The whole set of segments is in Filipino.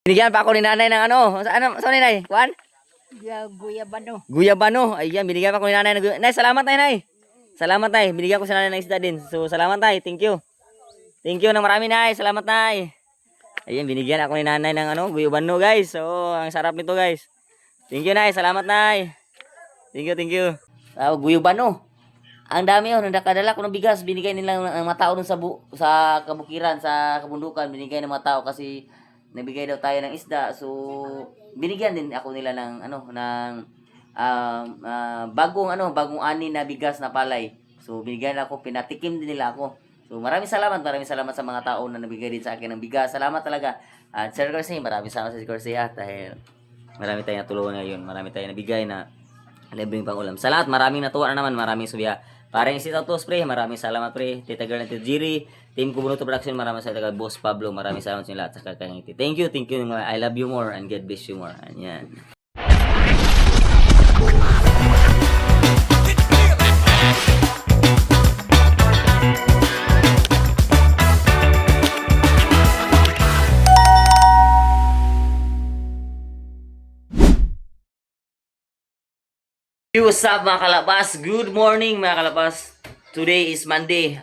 Binigyan pa ako ni nanay ng ano. Saan ni nay? Kuan? Guyabano. Guyabano. Ayan, binigyan pa ako ni nanay ng guyabano. Nay, salamat tay, nay. Salamat tay. Binigyan ko si nanay ng isda din. So, salamat tay. Thank you. Thank you ng marami, nay. Salamat, nay. Ayan, binigyan ako ni nanay ng ano, guyabano, guys. So, ang sarap nito, guys. Thank you, nay. Salamat, nay. Thank you, thank you. Guyabano. Ang dami yun. Nakadala ko ng bigas. Binigay nila ng mga tao dun sa kabukiran, sa kabundukan. Binigay ng mga tao kasi nagbigay daw tayo ng isda. So, binigyan din ako nila ng ano, ng bagong ani na bigas na palay. So, binigyan ako, pinatikim din nila ako. So, maraming salamat sa mga tao na nabigay din sa akin ng bigas. Salamat talaga. At Sir Garcia, maraming salamat sa Sir Garcia dahil marami tayong natulungan ngayon. Marami tayong nabigay na libreng pang-ulam. Sa lahat, maraming natuwa na naman, maraming suya. Parang si Tautos, pre, maraming salamat, pre. Tita Girl and Tita Jiri, Team Kubunuto Production, maraming salamat. Boss Pablo, maraming salamat sa inyo lahat. Sa kakangiti. Thank you. I love you more and God bless you more. Ayan. What's up mga kalabas? Good morning mga kalabas. Today is Monday.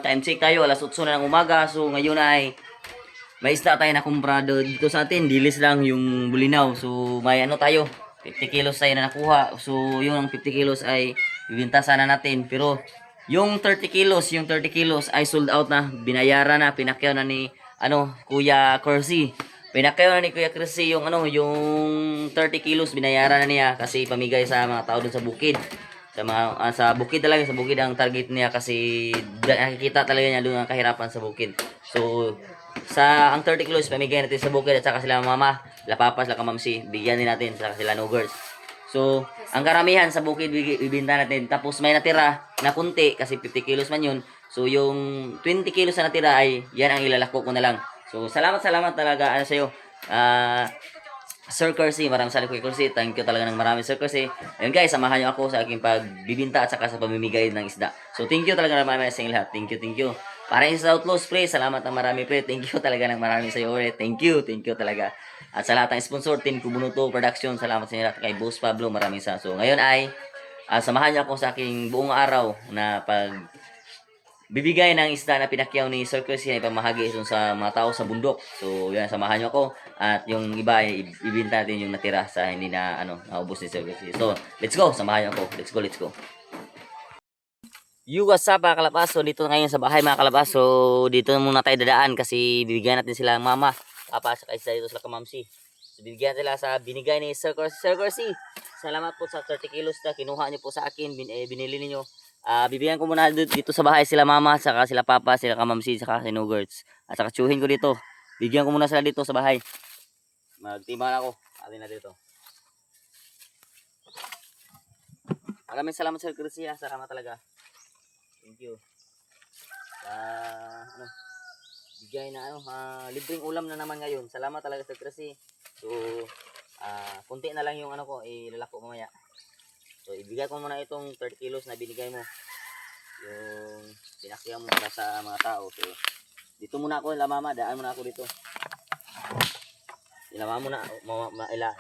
Time check tayo, alas 8 na ng umaga. So ngayon ay may isda tayo na kumprado dito sa atin. Dilis lang yung bulinaw. So may ano tayo, 50 kilos tayo na nakuha. So yung 50 kilos ay bibenta sana natin. Pero yung 30 kilos ay sold out na. Binayaran na, pinakyaw na ni Kuya Corsi. Pinakayo na ni Kuya Chrissy yung yung 30 kilos binayaran na niya kasi pamigay sa mga tao dun sa bukid. Sa bukid talaga, sa bukid ang target niya kasi nakikita talaga niya doon ang kahirapan sa bukid. So ang 30 kilos pamigay natin sa bukid at saka sila mama, la papas, la kamamsi, bigyan din natin saka sila nugers. So ang karamihan sa bukid bibenta natin, tapos may natira na kunti kasi 50 kilos man yun. So yung 20 kilos na natira ay yan ang ilalako ko na lang. So, salamat talaga sa iyo. Sir Corsi, maraming salamat Kuya Corsi. Thank you talaga ng marami Sir Corsi. Ayun guys, samahan niyo ako sa aking pagbibinta at saka sa pamimigay ng isda. So, thank you talaga ng marami sa inyo lahat. Thank you. Para sa Outlaws, pre, salamat ng marami, pre. Thank you talaga ng marami sa iyo, pre. Thank you talaga. At sa lahat ng sponsor, Team Kubunuto Production, salamat sa inyo lahat. Kay Boss Pablo, maraming salamat. So, ngayon ay samahan niyo ako sa aking buong araw na bibigay ng isda na pinakyaw ni Sir Chris na ipamahagi ito sa mga tao sa bundok. So, yan, samahan nyo ako. At yung iba, ibinta natin yung natira sa hindi na, naubos ni Sir Chris. So, let's go. Samahan nyo ako. Let's go. What's up mga kalabas? So, dito ngayon sa bahay mga kalabas. So, dito muna tayo dadaan kasi bibigyan natin sila ng mama. Papa, saka isa dito sila kamamsi. So, bibigyan sila sa binigay ni Sir Chris. Sir Chris, salamat po sa 30 kilos na kinuha nyo po sa akin. Binili niyo. Bibigyan ko muna dito sa bahay sila mama, saka sila papa, sila kamamsi, saka si Nuggets. At saka tsuhin ko dito. Bigyan ko muna sila dito sa bahay. Magtimbang ako. Alin na dito. Maraming salamat Sir Chrissy. Salamat talaga. Thank you. Bigay na libreng ulam na naman ngayon. Salamat talaga Sir Chrissy. So, kunti na lang yung ko, ilalako mamaya. So, ibigay ko muna itong 30 kilos na binigay mo. Yung pinakyaw mo para sa mga tao. So, dito muna ako, mama. Daan muna ako dito. Ilama muna.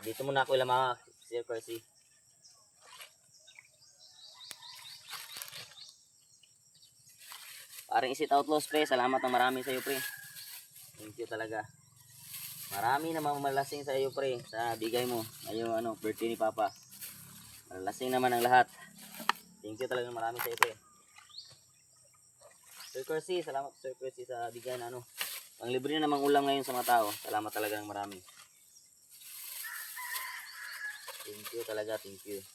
Dito muna ako, mama. Sir Percy. Parang isit outlaws, pre. Salamat ng marami sa iyo, pre. Thank you talaga. Marami na mamalasing sa iyo, pre. Sa bigay mo. Ayun, birthday ni Papa. Lasing naman ang lahat. Thank you talaga marami sa iyo, pre. Sir Corsi, salamat Sir Corsi sa bigyan na Ang libre na namang ulam ngayon sa mga tao. Salamat talaga ng marami. Thank you talaga, thank you.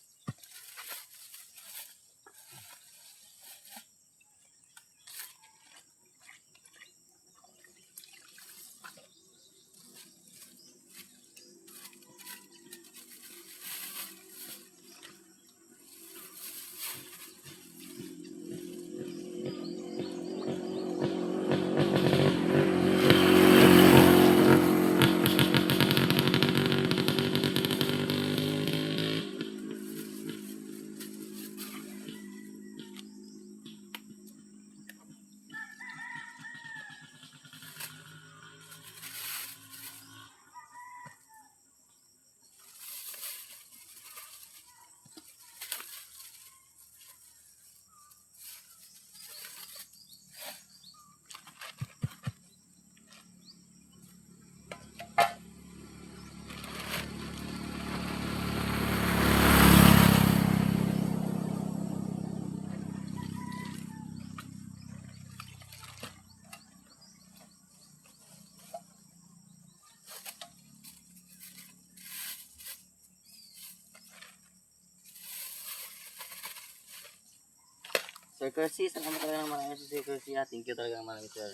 Sir Kersey, salamat talaga ng marami Sir Kersey. Thank you talaga ng marami, sir.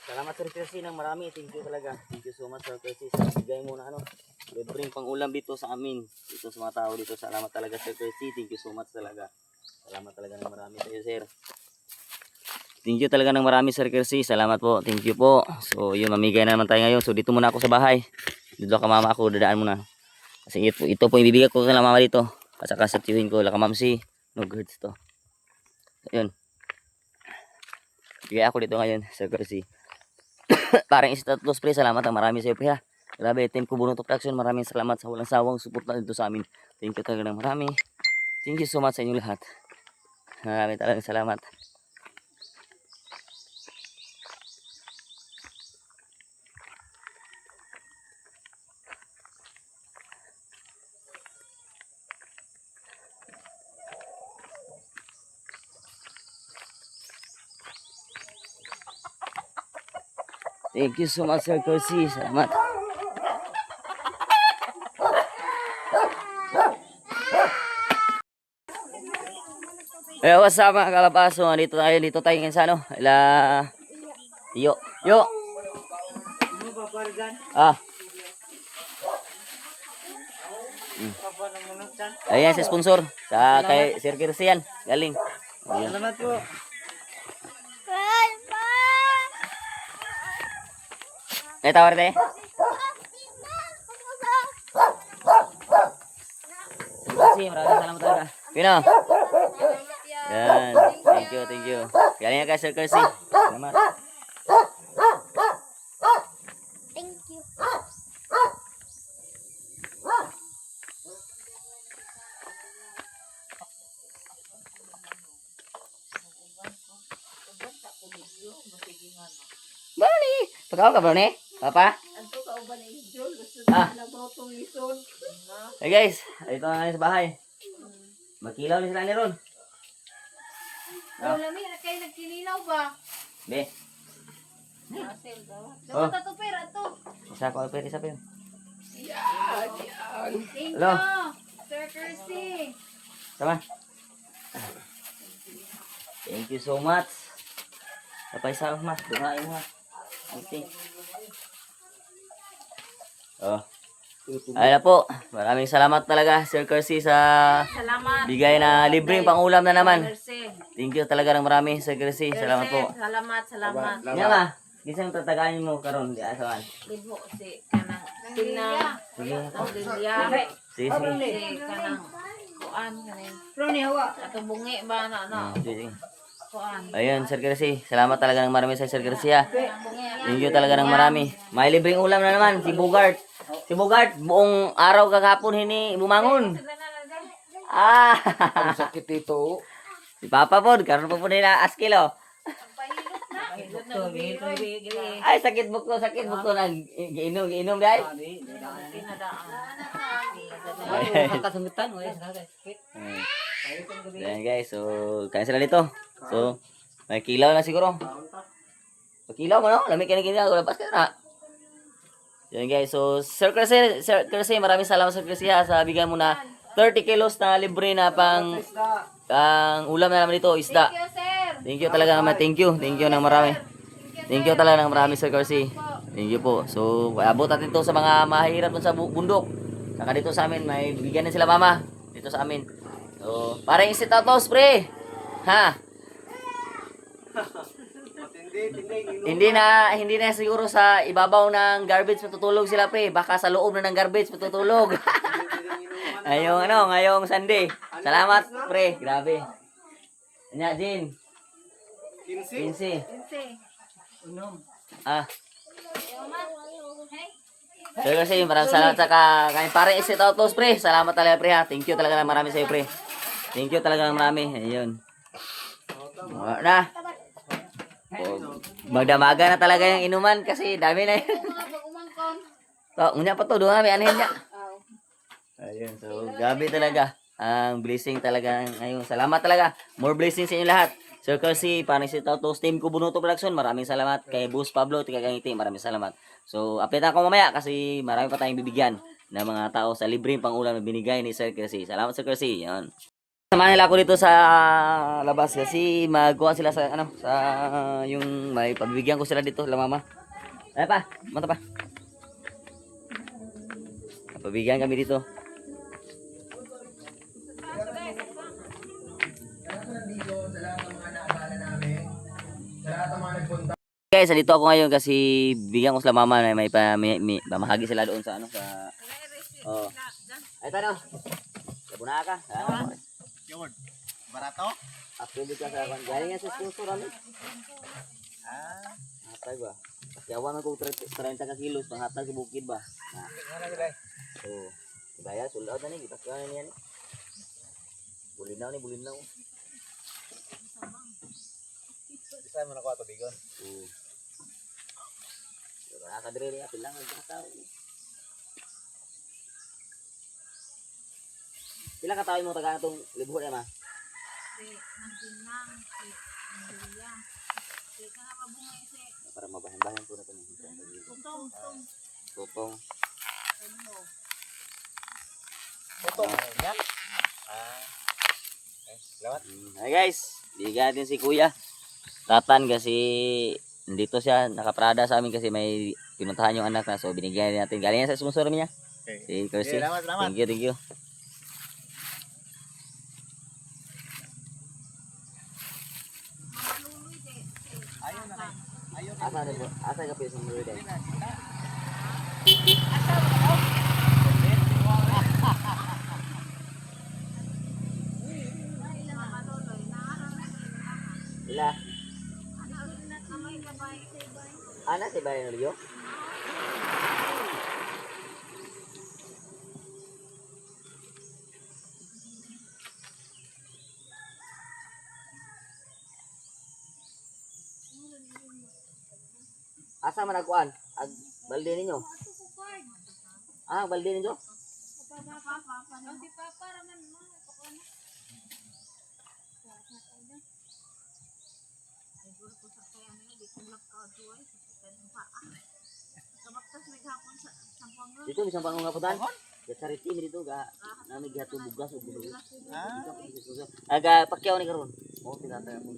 Salamat Sir Kersey ng marami. Thank you talaga. Thank you so much Sir Kersey. Sa bigay mo na libreng pang-ulam dito sa amin. Dito sa mga tao dito. Salamat talaga Sir Kersey. Thank you so much talaga. Salamat talaga ng marami sa iyo, sir. Thank you talaga ng marami Sir Kersey. Salamat po. Thank you po. So yun, mamigay na naman tayo ngayon. So dito muna ako sa bahay. Dito ka mama ako. Dadaan muna. Kasi ito po ibibigay ko kay mama dito. At saka sa tiyuhin ko. Laka mamsi. No girds to. Ayun. Bigay ako dito ngayon Sir Kersey. Parang status pre. Salamat ang marami sa iyo pre ha. Grabe. Team Kubunuto Production. Maraming salamat sa walang sawang suporta dito sa amin. Thank you talaga ng marami. Thank you so much sa inyo lahat. Maraming talagang salamat. Thank you so much Sir Kersey. Salamat. What's up mga kalabaso? Dito tayo ngayon sa Yo. Ah. Ayan si sponsor sa kay Sir Kersey yan. Galing. Ayan. Salamat po. Tawar tayo. Kersey, maraming salamat talaga. Pino. Yan. Thank you. Galing nga kay Sir Kersey. Salamat. Thank you. Bani, pagkaw ka bro ni? Papa? Anto ka uban ni Jol, gusto Ah. na nagrotong ison. Hey guys, ito na ngayon sa bahay. Makilaw ni sila ni Ron. Wala mi kay nagkinilaw ba? Be, Asel daw. Oh. Dapat to pera to. isa ko pwede sa pin. Thank Hello. you. Sir Kersey. Sama. Thank you so much. Kapay sa mas, dumain mo ha. Okay. Oh. Ayun na po. Maraming salamat talaga Sir Kersey sa Salamat. bigay na libreng pangulam na naman. Kersey. Thank you talaga ng marami Sir Kersey. Salamat po. Salamat. Nya ma, gisang tataganin mo karon di asawan. Libo si kanang tinang Sige. Lilia. Sige. Si kanang kuan kanin. Roni hawa. Ato bungi ba na. Sige. Kuan. Ayun Sir Kersey. Salamat talaga ng marami sa Sir Kersey ha. Bungi. Thank you talaga ng marami. May libreng ulam na naman si Bogart. Si Bogart buong araw kagapon hini bumangon. Ah. Ang sakit ito. Si Papa pod karon pa po nila askilo. Ay sakit bukto nang giinom dai. Kasungitan o Ayan guys, so kain sila dito. So may kilaw na siguro. Pakilaw mo no? Lamig ka na kilaw, labas ka na. Yan guys, so Sir Kersey, maraming salamat Sir Kersey ha, sa bigay mo na 30 kilos na libre na pang ulam na naman dito, isda. Thank you, sir. Thank you talaga naman, thank you ng marami. Thank you talaga ng marami Sir Kersey. Thank you po. So, abot natin to sa mga mahirap dun sa bundok. Saka dito sa amin, may bigyan din sila mama. Dito sa amin. So, parang isit out to, spray. Ha? Hindi na siguro sa ibabaw ng garbage matutulog sila pre. Baka sa loob na ng garbage matutulog. Ngayong Sunday. Salamat pre. Grabe. Anya, Jin. 15. Ah. So kasi maraming salamat sa kain pare isit out to pre. Salamat talaga pre ha. Thank you talaga ng marami sa iyo pre. Thank you talaga ng marami. Ayun. Wala na. Oh, magdamaga na talaga yung inuman kasi dami na yun. So, ngunya pa to, doon namin anihin niya. Ayun, so gabi talaga. Ang blessing talaga ngayon. Salamat talaga. More blessings sa inyo lahat. Sir Kersey, paano si Tautos, Team Kubunuto Production, maraming salamat. Kay Boss Pablo, Tikagangiti, maraming salamat. So, update ako mamaya kasi marami pa tayong bibigyan ng mga tao sa libreng pangulam na binigay ni Sir Kersey. Salamat Sir Kersey. Yan. Samahan nila ako dito sa labas kasi magkuha sila sa ano sa yung may pabibigyan ko sila dito la mama. Ay pa, mata pa. Pabibigyan kami dito. Guys, dito ako ngayon kasi bigyan ko sila mama na may pamahagi sila doon sa ano sa oh. Ay tano. Sabuna ka. Yun. Barato? Upload ka sa kan. Galing yan sa sponsor ano. Hatay ba? Yawan ko 30 ka kilos panghatag sa bukid ba. So, gaya sulod na ni gitas ka na niyan. Bulinaw ni bulinaw. Isa mo na ko ato bigon. Oo. Nakakadre rin apil lang ang tao. Pila ka tao mo taga itong libuhon ya ma? Para mabahan-bahan po na ito. Tutong. Tutong. Yan. Lawat. Hey guys, bigyan natin si Kuya Tatan kasi dito siya nakaprada sa amin kasi may pinuntahan yung anak na so binigyan natin. Galing yan sa sponsor niya. Si Kersi. Salamat. Thank you, thank you. Ayun na. Ayun. Asa na po? Asa ka po sa mga day? Ila? Ana si Bayan Rio? Asa man nagkuan? Ag balde ninyo? Balde ninyo? Dito bisang pangong kaputan. Ya sariti mi dito ga nami gihato bugas ug bugas. Aga pakyaw ni karon. Mo tinatay mo.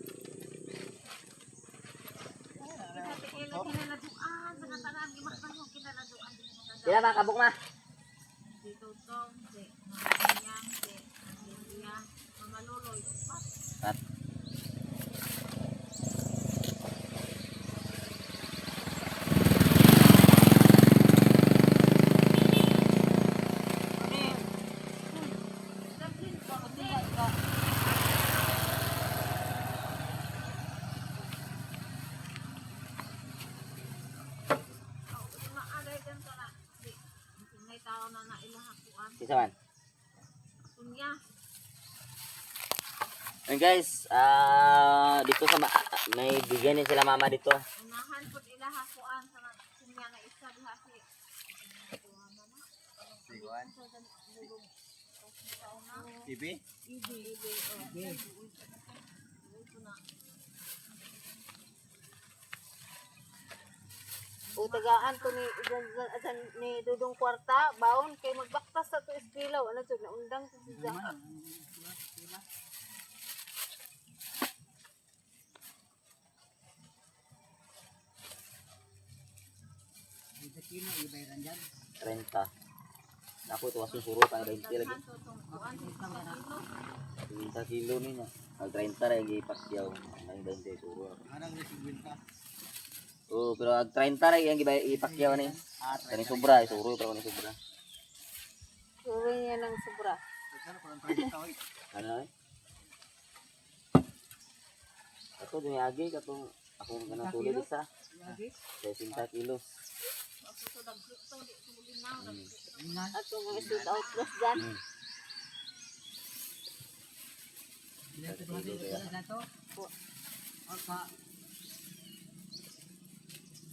Kila ba kabuk ma? At Isa man. And guys, dito sa may bigyan din sila mama dito. Unahan po ila hakuan sa kunya na isa diha si Bigon. Ibi? O tagaan to ni Dudong Kwarta, baon kay magbaktas sa to iskilaw, ano jud na undang sa siya. Ito kino ibayran dyan. 30. Ako ito susuro pa 20 lagi. 30 kilo niya. Mag 30 lagi ipakyaw. Ang 20 suro. Anang resigbenta? Oh, pero ag 30 lagi ang ipakyaw ni. Kani sobra, suro pero kani sobra. Suwi niya ng sobra. Sana parang 30 oy. Ano eh? Ako din agi katong ako kanang tulid isa. 60 kilos. Ato mga shoot out plus dyan.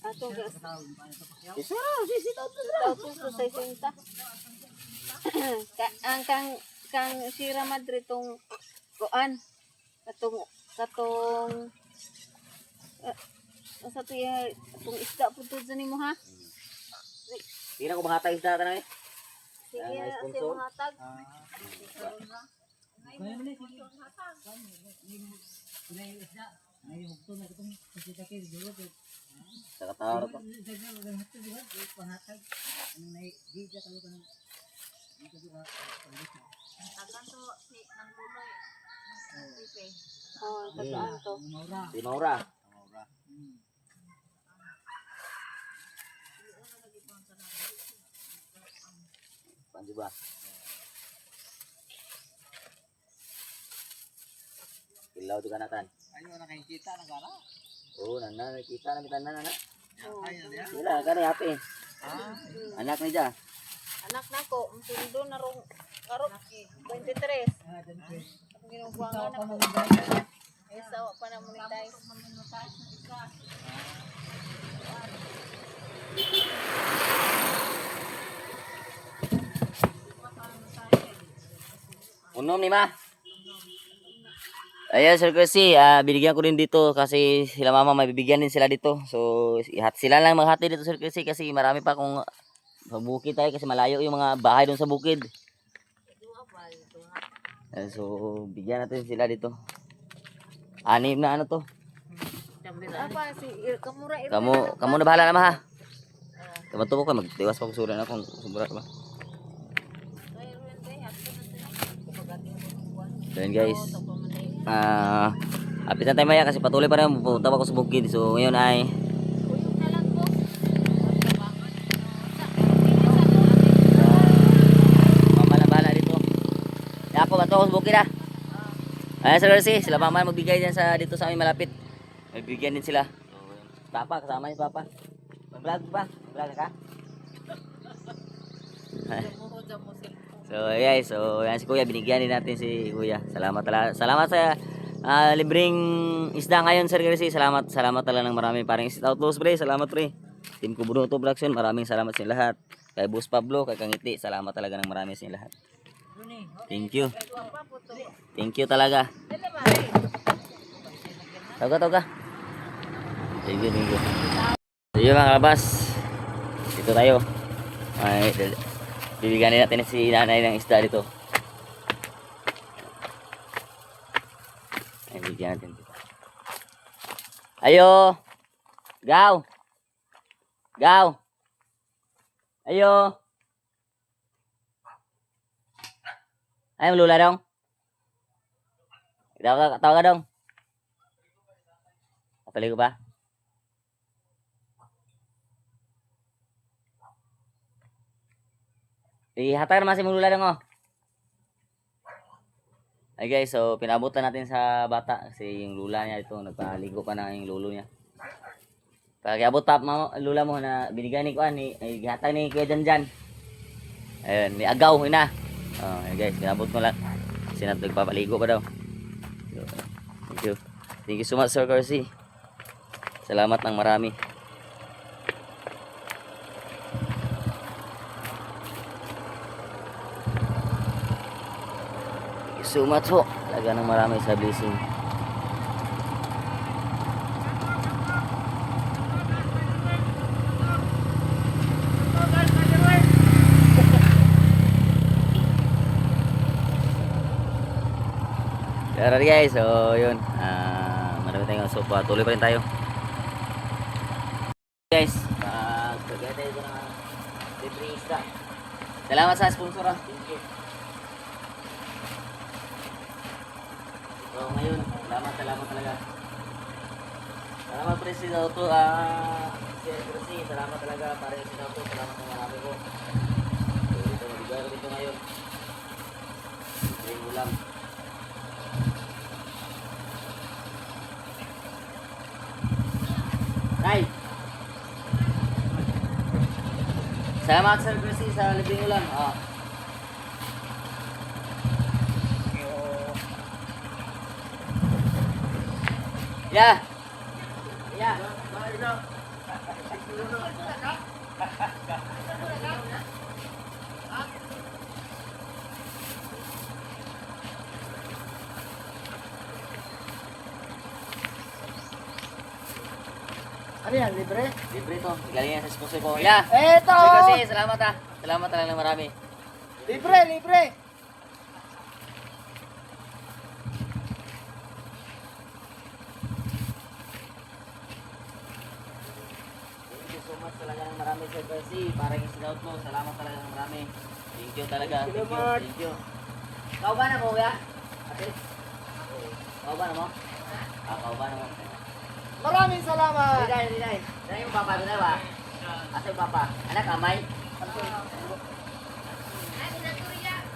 Ato gas. Isa, sisit out Shoot out plus to 60. Kang Sierra Madre tong kuan. Katong sa to ya tong isda pud sa nimo ha. Hindi na ko mahatag isda tanay. Sige, May asa sponsor? yung hatag. Kaya mo na sige. Kunay isda. May hugto na itong kasita-kir dulu ko. Sa kataro pa. Dagang dagang hatag diba? Panhatag. Anong naigida kayo ka ng dito diba? Tagan to si nang tuloy. Nang pipe. Oh, tagaan to. Maura. Di maura. Maura. Panjo ba? Ilaw tu kanatan. Ayun nakikita na gala. Oo, nana nakita na mitan na. Ayun na. Wala kani happy. Anak ni ja. Anak nako, sundo na rong karo 23. Ah, dito. Ang ginubuangan na ko. Ay sawa pa na monetize. Unom ni ma. Ayan, Sir Chrissy, binigyan ko rin dito kasi sila mama may bibigyan din sila dito. So, sila lang maghati dito, Sir Chrissy, kasi marami pa akong sa bukid tayo kasi malayo yung mga bahay doon sa bukid. So, bigyan natin sila dito. Anim na ano to. Apa si Kamura Kamu na bahala na ma ha. Kamu to ko magtiwas pa kusulan akong sobra ba. Then guys, apit na tayo maya kasi patuloy pa rin pupunta pa ako sa bukid. So ngayon ay mama na bahala dito. Ako ba to sa bukid ah. Ayan Sir Garcia, sila mama magbigay dyan sa dito sa amin malapit. May bigyan din sila. Papa, kasama ni Papa. Mag-vlog ba? Vlog ka? So guys, so yan si Kuya, binigyan din natin si Kuya. Salamat talaga. Salamat sa libreng isda ngayon Sir Garcia. Salamat talaga ng marami. Parang shout out pre, salamat pre. Team Kubruto Production, maraming salamat sa lahat. Kay Boss Pablo, kay Kangiti, salamat talaga ng marami sa lahat. Thank you. Thank you talaga. Tawag ka. Thank you. So yun mga kabas, dito tayo. Ay, bibigyan natin si nanay ng isda dito. Ay, bibigyan natin dito. Ayo! Gaw! Ayo! Ay, malula dong. Tawag ka dong. Kapali ko ba? Ihatag naman si Mulula dong oh. Ay guys, so pinabutan natin sa bata kasi yung lula niya ito nagpaligo pa na yung lolo niya. Pag abot pa lula mo na binigyan ni Kuan ni ihatag ni Kuya Janjan. Ayun, ni agaw ina. Oh, ay guys, pinabot ko lang. Sinat nagpapaligo pa daw. So, thank you. Thank you so much Sir Garcia. Salamat ng marami. So much ho. Talaga ng marami sa blessing. Tara guys, so yun. Marami tayong sopa. Tuloy pa rin tayo. Guys, pagkaya tayo ito ng libre isda. Salamat sa sponsor ah. Thank you. So ngayon, salamat talaga. Salamat Presi Dauto, Sir Presi, salamat talaga para si Dauto, salamat ng marami ko. So dito, mabigay ko dito ngayon. Ito yung ulam. Nay! Salamat Sir Presi sa libreng ulam. Ya. Ano yan, libre? Libre to. Galing yan sa sponsor ko. Ya. Eto! Sir Presi, salamat ah. Salamat talaga ng marami. Libre! talaga ng marami Sir Percy. Parang isinout mo. Salamat talaga ng marami. Thank you talaga. Thank you. Thank you. Kauban na mo, kuya? Ate? Kauban na mo? Kauban na mo. Maraming salamat. Riday, Riday. Riday yung papa doon na ba? Asa yung papa? Anak, amay?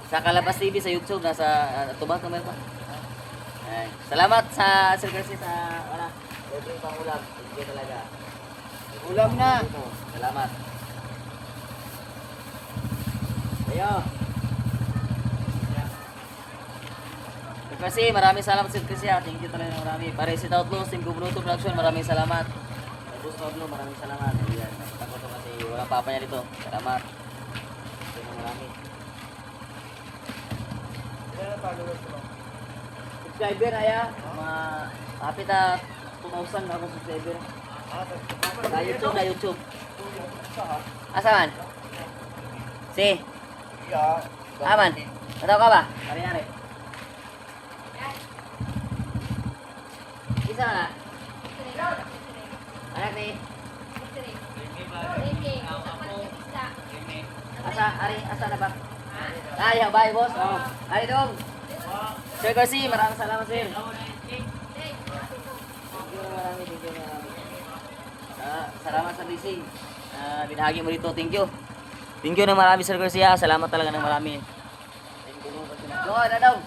Sa Kalabas TV sa YouTube, nasa tubang kamay pa. Ay, salamat sa Sir Garcia sa libre pang ulam. Thank you talaga. Ulam na. Salamat. Ayo. Sir Garcia, maraming salamat Sir Garcia. Thank you talaga marami. Pare si Outlaws, Team Gubnuto Production, maraming salamat. Boss Pablo, maraming salamat. Ayan, nakita ko to kasi walang papa niya dito. Salamat. Thank you marami. Subscriber aya, mga kapit na 2,000 na akong subscriber. Na YouTube. Asa man? Si? Aman? Nataw ka ba? Pari-ari. Isa na? Anak ni? Asa na ba? Ay, bye boss. Oh. Ay dong. Sir Garcia, maraming salamat sir. Thank you marami. Salamat sa blessing. Binahagi mo dito. Thank you. Thank you ng marami Sir Garcia. Salamat talaga ng marami. Thank you. Go, Dadong.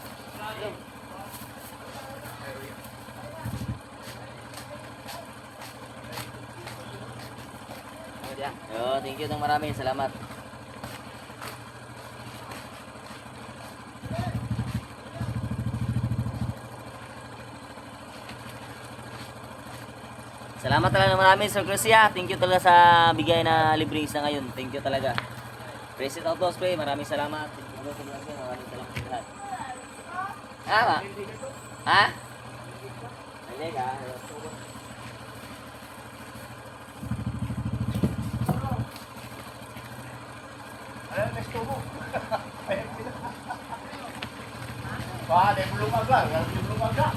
Thank you ng marami. Salamat. Salamat talaga ng marami Sir Garcia. Thank you talaga sa bigay na libreng isda ngayon. Thank you talaga. President Outlaws pre, maraming salamat. Maraming salamat sa lahat. Ba? Ha? Hindi ka. Ano next tubo? Wah, ada belum agak, belum agak.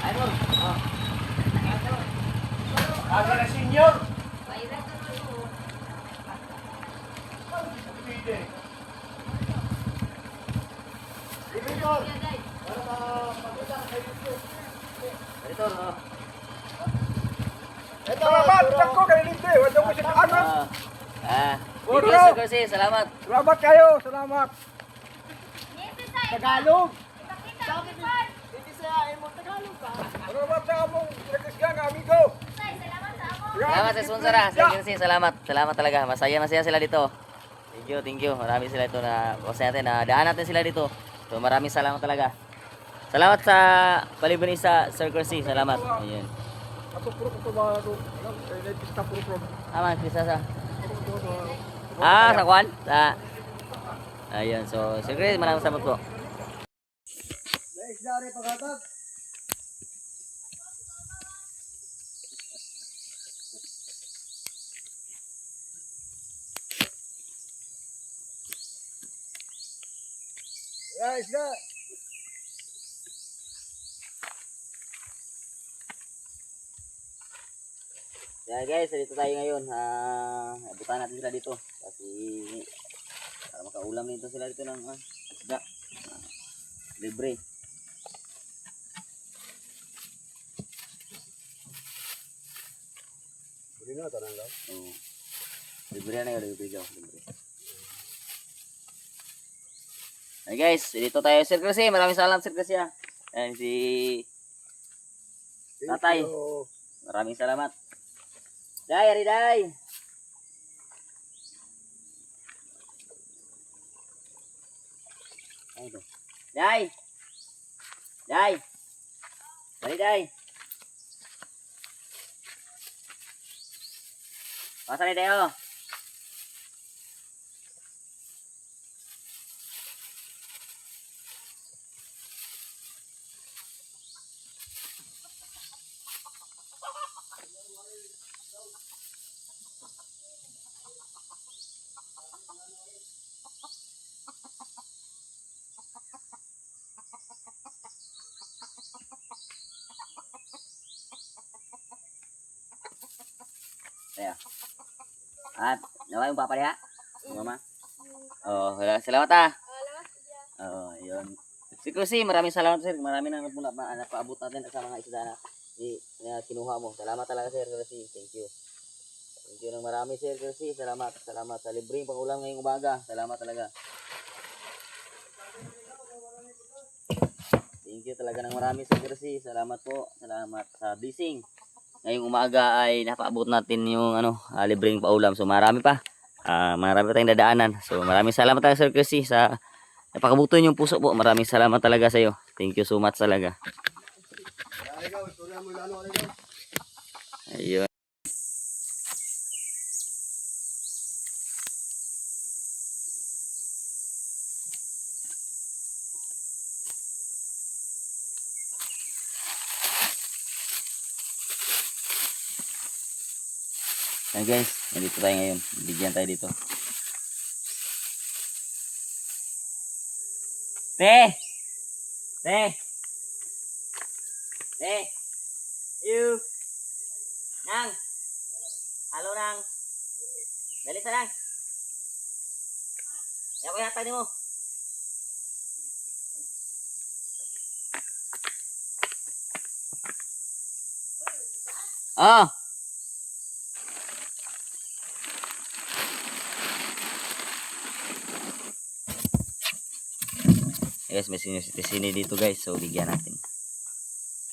Ayo. Oh. Ada na senior. Dito, no. Salamat. Ako kay Linte. Wala mo siya ano. Thank you Sir Garcia. Salamat. Salamat kayo. Salamat. Tagalog. Salamat sa among nagkasgang amigo. Salamat sa sponsor ha. Sir Garcia, salamat. Salamat talaga. Masaya sila dito. Thank you. Marami sila ito na kasi natin na daan natin sila dito. So maraming salamat talaga. Salamat sa palibre sa Sir Garcia. Salamat. Ayun. Ato puro ko ba do. Kita puro. Aman, Krista sa. Sa kwan? Ayun. So, Sir Garcia, maraming salamat po. Guys, dari pagatag. Guys, na. Yeah guys, dito tayo ngayon. Abutan natin sila dito. Kasi para makaulam nito sila dito ng isda. Libre. Buli na tanang daw. Oo. Libre na yun, libre daw. Libre. Hey guys, dito tayo Sir Garcia. Maraming salamat Sir Garcia. Ayan si Tatay. Maraming salamat. Day, Ariday. Ayo. Day. Day. Ariday. Pasal ni Deo. Ayan. At, nawa yung papa niya? Mama? Oh, salamat ah. Oo, yun. Si Cruzy, maraming salamat sir. Marami na napaabot natin sa mga isda na kinuha mo. Salamat talaga sir Cruzy. Thank you. Thank you ng marami sir Cruzy. Salamat. Salamat sa libreng pangulam ngayong umaga. Salamat talaga. Thank you talaga ng marami sir Cruzy. Salamat po. Salamat sa blessing. Ngayong umaga ay napaabot natin yung libreng paulam. So marami pa. Marami pa tayong dadaanan. So maraming salamat talaga sir Cruzy sa napakabuto yung puso po. Maraming salamat talaga sa iyo. Thank you so much talaga. Ayun. Ayan guys, nandito tayo ngayon. Bigyan tayo dito. Te! Te! Te! You! Nang! Halo Nang! Dali sa Nang! Ayaw ko yata mo. Oh! Yes, may senior citizen dito guys. So, bigyan natin.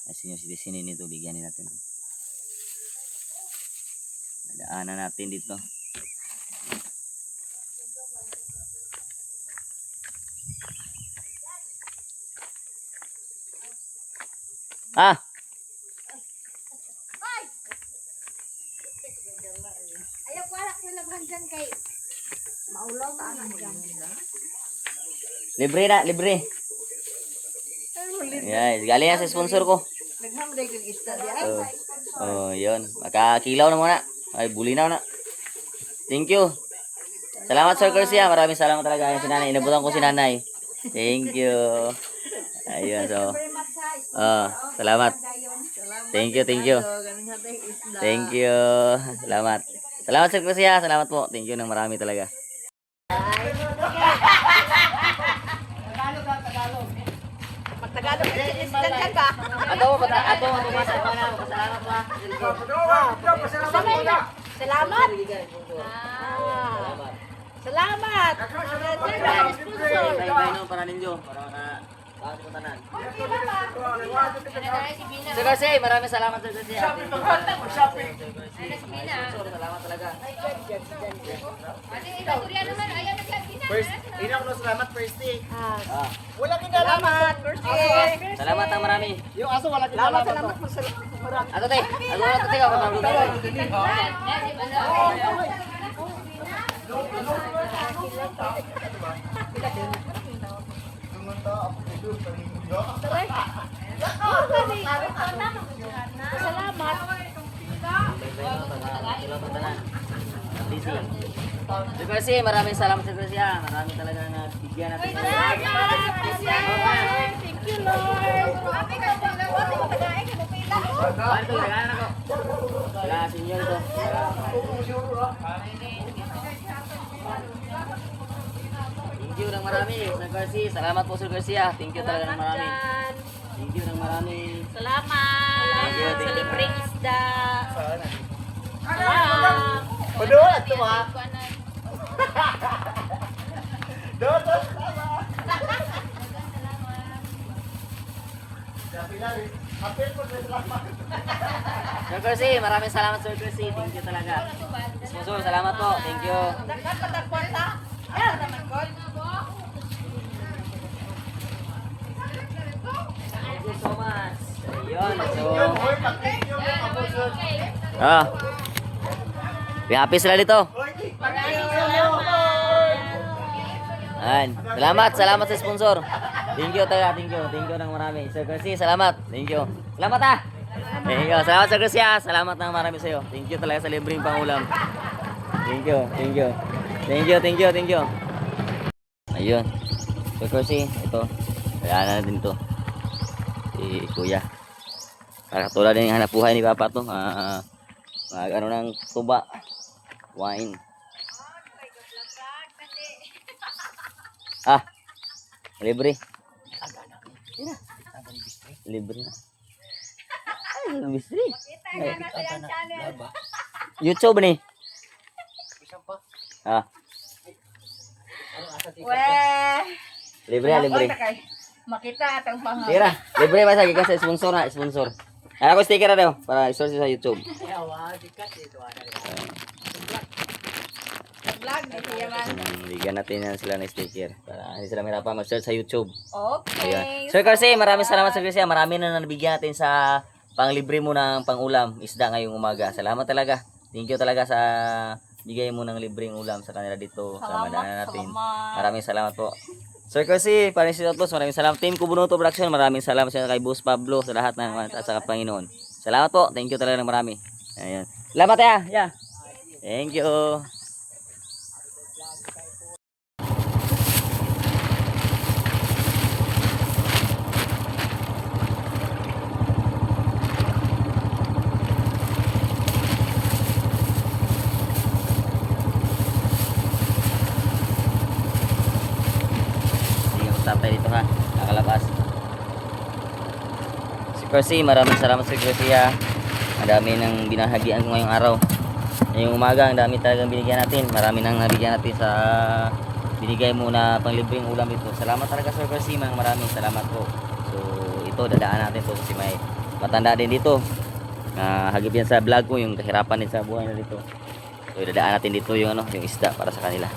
May senior citizen nito. Bigyan natin. Nadaanan natin dito. Ah! Ayaw ko alak yung laban dyan kay maulaw ka na dyan. Libre na, libre. Yes, galing yan sa sponsor ko. Naghamday kong isda di ay. Oh, yun. Makakilaw na muna. Ay, buli na. Thank you. Salamat Sir Cruzy. Maraming salamat talaga. Yung si nanay. Inabutan ko si nanay. Thank you. Ayun, so. Salamat. Thank you, thank you. Thank you. Salamat. Salamat Sir Cruzy. Salamat po. Thank you ng marami talaga. Tagalog dyan ka. Ato masa ko na. Pasalamat po. Salamat. Salamat. Bye-bye para ninyo. Para makakatanan. Sir Cruzy, maraming salamat Sir Cruzy. Salamat talaga. First, ina ko salamat first day. Ah. Wala kinalaman. Salamat ang marami. Yung aso wala kinalaman. Salamat po. Ato te. Ato te ka pa. Salamat. Sir Cruzy, maraming salamat Sir Cruzy. Maraming talaga na bigyan natin. Thank you, Lord. Ano to? Tagalan ako. Wala, senior to. Thank you ng marami Sir Cruzy. Salamat po Sir Cruzy. Thank you talaga ng marami. Thank you ng marami. Salamat. Thank you. Sa libreng isda. Salamat. Padol ato ha. Dodo. Apel po salamat. Sir Cruzy, maraming salamat Sir Cruzy. Thank you talaga. Sponsor, salamat po. Thank you. Thank you so much. Ayun, so. Happy sila dito. Ayan. Salamat sa sponsor. Thank you talaga, thank you ng marami. Sir Cruzy, salamat. Thank you. Salamat ah. Thank you. Salamat Sir Cruzy. Salamat ng marami sa iyo. Thank you talaga sa libreng pangulam. Thank you. Ayun. Sir Cruzy, ito. Kaya na din to. Si Kuya. Para tulad ng hanap buhay ni Papa to. Ano ng tuba. Wine. Ah, libre. Libre na. Ay, bistri. YouTube ni. Ah, Weh. libre na, libre. Makita atang pangalan. Tira, libre ba sa gikan sa sponsor na, sponsor. Ako sticker na daw para i-search sa YouTube. Vlog ni siya man. Bigyan natin yan sila ng sticker para hindi sila mahirapan mag-search sa YouTube. Okay. Ayan. Sir Garcia, maraming salamat Sir Garcia. Marami na nabigyan natin sa panglibre mo ng pangulam, isda ngayong umaga. Salamat talaga. Thank you talaga sa bigay mo ng libreng ulam sa kanila dito sa Manana natin. Maraming salamat po. Sir Garcia, parin si Otlos, maraming salamat. Team Kubunuto Production, maraming salamat sa kay Boss Pablo, sa lahat ng at sa Panginoon. Salamat po. Thank you talaga ng marami. Ayan. Salamat ya. Yeah. Thank you. Sige, stop tayo dito ha. Nakalabas. Si Percy, maraming salamat si Percy ha. Ang dami ng binahagian ko ngayong araw. Ngayong umaga, ang dami talagang binigyan natin. Marami nang nabigyan natin sa binigay mo na panglibreng ulam dito. Salamat talaga Sir Percy, maraming salamat po. So, ito, dadaan natin to kasi may matanda din dito. Hagip yan sa vlog ko, yung kahirapan din sa buhay na dito. So, dadaan natin dito yung, yung isda para sa kanila.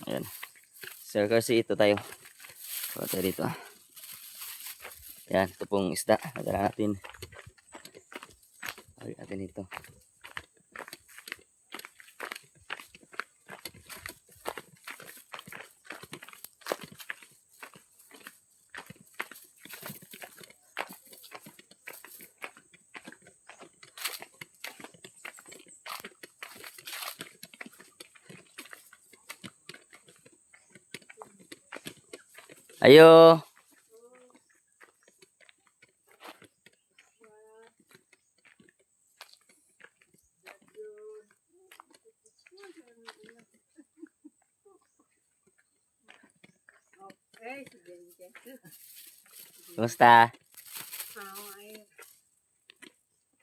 Ayan. Sir Percy, ito tayo. So, tayo dito. Yan, ito pong isda. Nadala natin. Lagyan natin ito. Ayo. Okay, sige. Kumusta?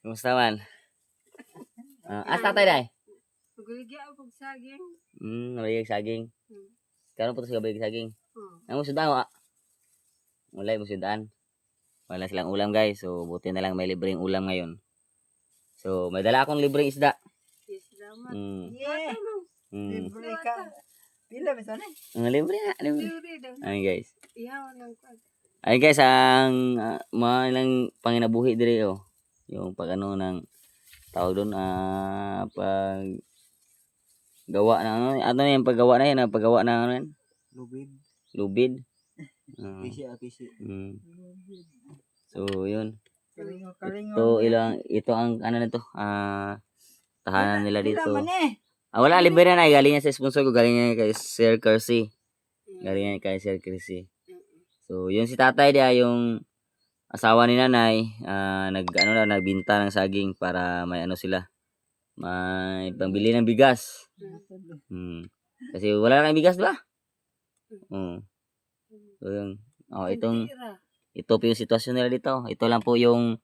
Kumusta man? Tatay dai. Pagligya ako saging. Nabigay saging. Karon putos ka bigay saging. Ang sudan wa. Mulay mo sudan. Wala silang ulam guys. So buti na lang may libreng ulam ngayon. So may dala akong libreng isda. Salamat. Yeah. Libre ka. Pila ba sana? Libre nga, libre. Libre daw. Ay guys. Ihaw ng kwan. Ay guys, ang mga ilang panginabuhi dire oh. Yung pag ano ng tawag doon pag gawa na ano yung paggawa na yan, paggawa na ano yan? Lubid. Lubid. Pisi. So, yun. Kalingo. Ito ang ano nito, tahanan nila Pila dito. man eh. Wala, libre na, galing yan sa sponsor ko, galing yan kay Sir Kersey. Galing yan kay Sir Kersey. So, yun si tatay dia, yung asawa ni nanay, nagbinta ng saging para may ano sila, may pambili ng bigas. Kasi wala lang bigas, diba? So, yun. Ito po yung sitwasyon nila dito. Ito lang po yung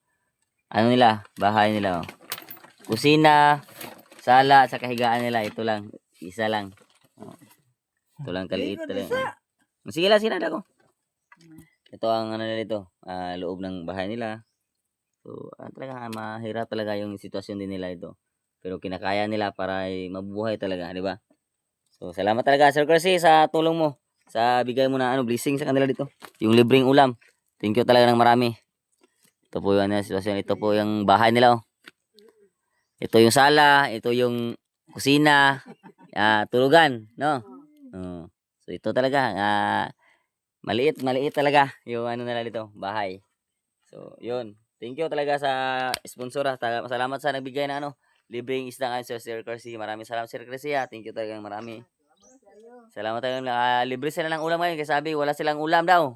ano nila, bahay nila. Kusina, sala, sa kahigaan nila. Ito lang. Isa lang. Ito lang kaliit talaga. Sige lang, sinada ko. Ito ang ano nila dito. Loob ng bahay nila. So, talaga mahirap talaga yung sitwasyon din nila ito. Pero kinakaya nila para mabuhay talaga, di ba? So, salamat talaga Sir Kersey sa tulong mo. Sa bigay mo na blessing sa kanila dito. Yung libreng ulam. Thank you talaga ng marami. Ito po yung sitwasyon. Ito po yung bahay nila. Oh. Ito yung sala. Ito yung kusina. Tulugan. No? So ito talaga. Maliit talaga. Yung ano nila dito. Bahay. So yun. Thank you talaga sa sponsor. Salamat sa nagbigay na libreng isda ngayon Sir Kersey. Maraming salamat Sir Kersey. Thank you talaga ng marami. Salamat tayo. Libre sila ng ulam ngayon. Kasi sabi, wala silang ulam daw.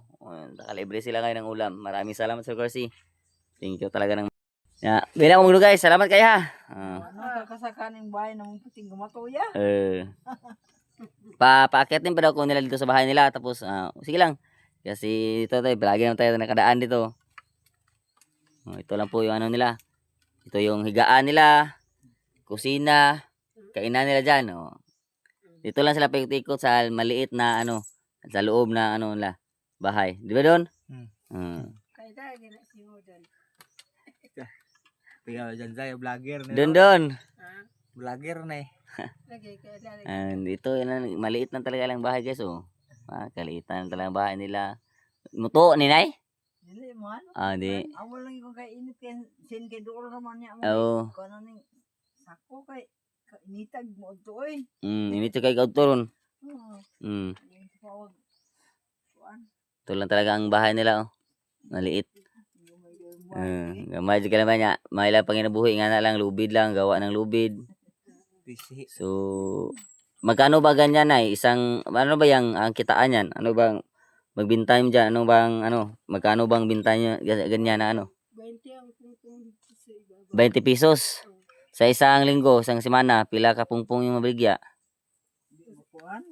Nakalibre sila ngayon ng ulam. Maraming salamat Sir Kersey. Thank you talaga ng... Ya, bila ko magdugay. Salamat kayo ha. Ano kakasaka ng bahay ng puting gumatuya? Paakyat din pa daw ko nila dito sa bahay nila. Tapos, sige lang. Kasi dito tayo, palagi naman tayo nakadaan dito. Ito lang po yung ano nila. Ito yung higaan nila, kusina, kainan nila dyan. Dito lang sila paikot-ikot sa maliit na ano, sa loob na ano nila, bahay. Di ba doon? Kaya dahil na si mo doon. Kaya dyan tayo, vlogger na. Doon. Vlogger na eh. Lagi kaya dahil. And ito, yun, maliit na talaga lang bahay guys. Kaliitan talaga ang bahay nila. Muto, ninay? Dili mo ano? Di. Amo lang yung kay init kay sin kay duol naman niya mo. Oo. Kono ning sako kay initag mo to eh. Inito kay kauturon. Oo. Mm. Yung tawag. Kuan. Ito lang talaga ang bahay nila. Maliit. Gamay ka naman niya. May lang panginabuhi nga na lang. Lubid lang. Gawa ng lubid. So, magkano ba ganyan ay? Ano ba yung ang kitaan yan? Ano bang magbintay mo dyan? Magkano bang bintay niya ganyan na ano? 20 ang pungpung sa ibaba. 20 pesos. Sa isang linggo, isang semana, pila ka pungpong yung mabigya? Kuan.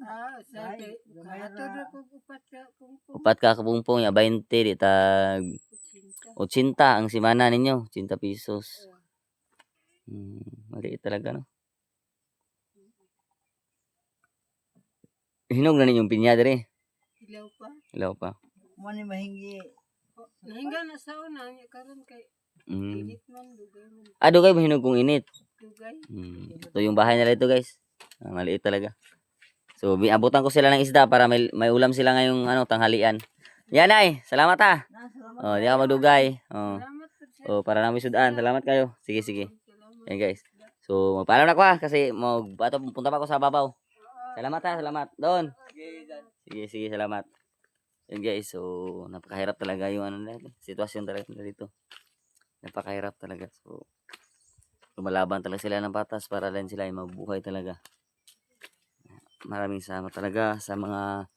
Sabi, kato na kung upat ka pungpung. Upat ka kapungpong, 20, di tag 80 ang semana ninyo, 80 pesos. Maliit talaga, no? Hinog na ninyong pinya dere. Ilaw pa. Ilaw pa. Mo ni mahingi. Hingga na sa una, niya karon kay init man, dugay man. Dugay ba hinog kong init? Dugay. Ito yung bahay nila ito guys. Maliit talaga. So, abutan ko sila ng isda para may ulam sila ngayong tanghalian. Yan ay, salamat ha. Salamat. Di ako magdugay. Salamat po sir. Para namin sudan. Salamat kayo. Sige. Salamat. Yan guys. So, magpaalam na ko ha kasi punta pa ako sa babaw. Salamat ha, salamat. Doon. Sige, salamat. Yan guys, so napakahirap talaga yung sitwasyon talaga dito. Napakahirap talaga. So, lumalaban talaga sila ng patas para din sila ay mabuhay talaga. Maraming salamat talaga sa mga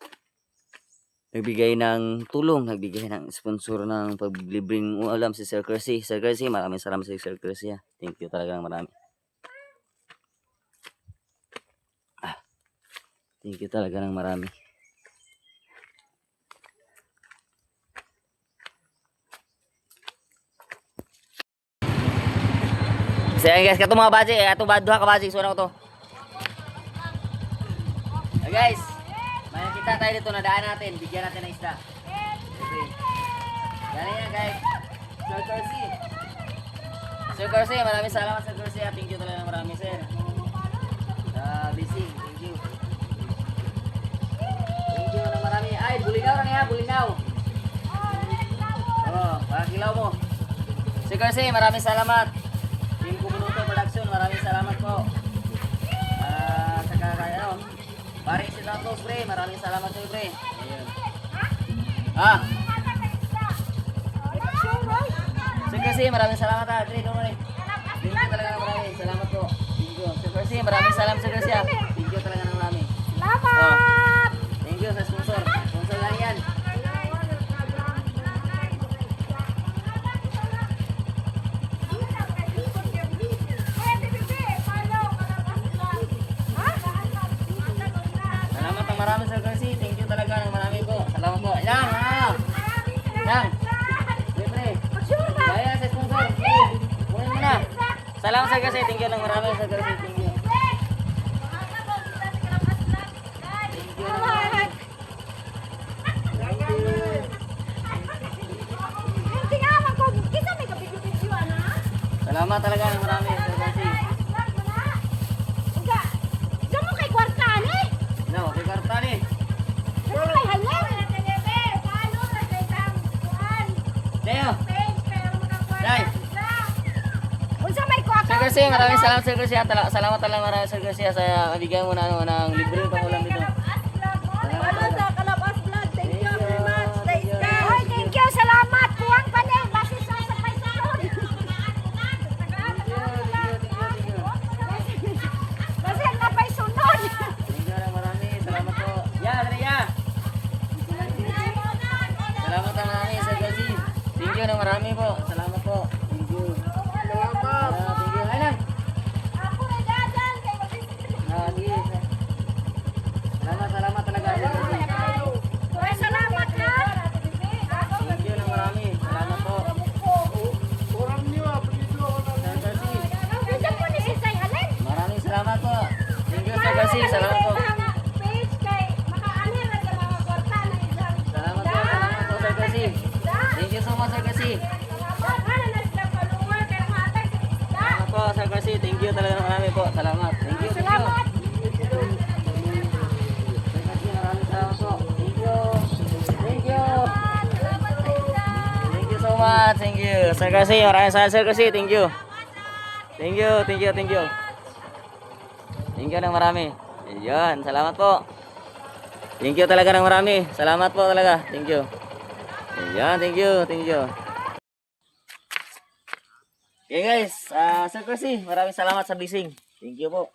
nagbigay ng tulong, nagbigay ng sponsor ng paglibring ulam si Sir Kersey. Sir Kersey, maraming salamat sa Sir Kersey. Thank you talaga ng marami. Thank you talaga ng marami. So yan guys, katong mga budget, atong duha ka budget, suwan ko to. Guys, may nakita tayo dito, nadaan natin, bigyan natin ng isda. Okay. Yan yan guys, Sir Kersey. Sir Kersey, maraming salamat Sir Kersey. Thank you talaga ng marami sir. Busy, thank you. Thank you ng marami. Ay, bulinaw na niya, bulinaw. Pakilaw mo. Sir Kersey, maraming salamat. Team Kumunuto Production, maraming salamat po. Saka kayo, Paring si Tatos, pre, maraming salamat sa'yo, pre. Ayun. Sir Kersey, maraming salamat ha. Tre, doon rin. Thank you talaga ng marami. Salamat po. Thank you. Sir Kersey, maraming salamat Sir Kersey. Thank you talaga ng marami. Salamat! Thank you sa sponsor. Sponsor lang yan. Salamat ng marami Sir Kersey. Thank you talaga ng marami po. Salamat po. Yan! Yan! Pre. Kaya sa sponsor. Kunin mo na. Salamat Sir Kersey. Thank you ng marami Sir Kersey. Thank you. Salamat talaga ng marami Sir Kersey. No, kay karta ni. Deo. Dai. Sir Kersey, maraming salamat Sir Kersey. Salamat talaga marami Sir Kersey sa bigay mo na ng libre pang ulam dito. Salamat. Tuwang pa din. Basi sa sakay salon. Basi ang napay sunod. Thank you marami. Salamat po. Adria. Salamat ng marami Sir Kersey. Thank you ng marami po. Salamat po. Thank you. Kasi, salamat po. Page kay makaanir na sa mga kwarta na isang Salamat po, salamat po, Sir Kasi. Thank you so much, Sir Kasi. Salamat po, Sir Kasi. Thank you talaga ng marami po. Salamat. Thank you, thank you. Salamat. Sir Kasi, maraming salamat po. Thank you. Thank you. Thank you so much. Thank you. Sir Kasi, maraming salamat, Sir Kasi. Thank you. Thank you, thank you, thank you. Thank you ng marami. Ayan, salamat po. Thank you talaga ng marami. Salamat po talaga. Thank you. Ayan, thank you, thank you. Okay guys, Sir Chrissy, maraming salamat sa blessing. Thank you po.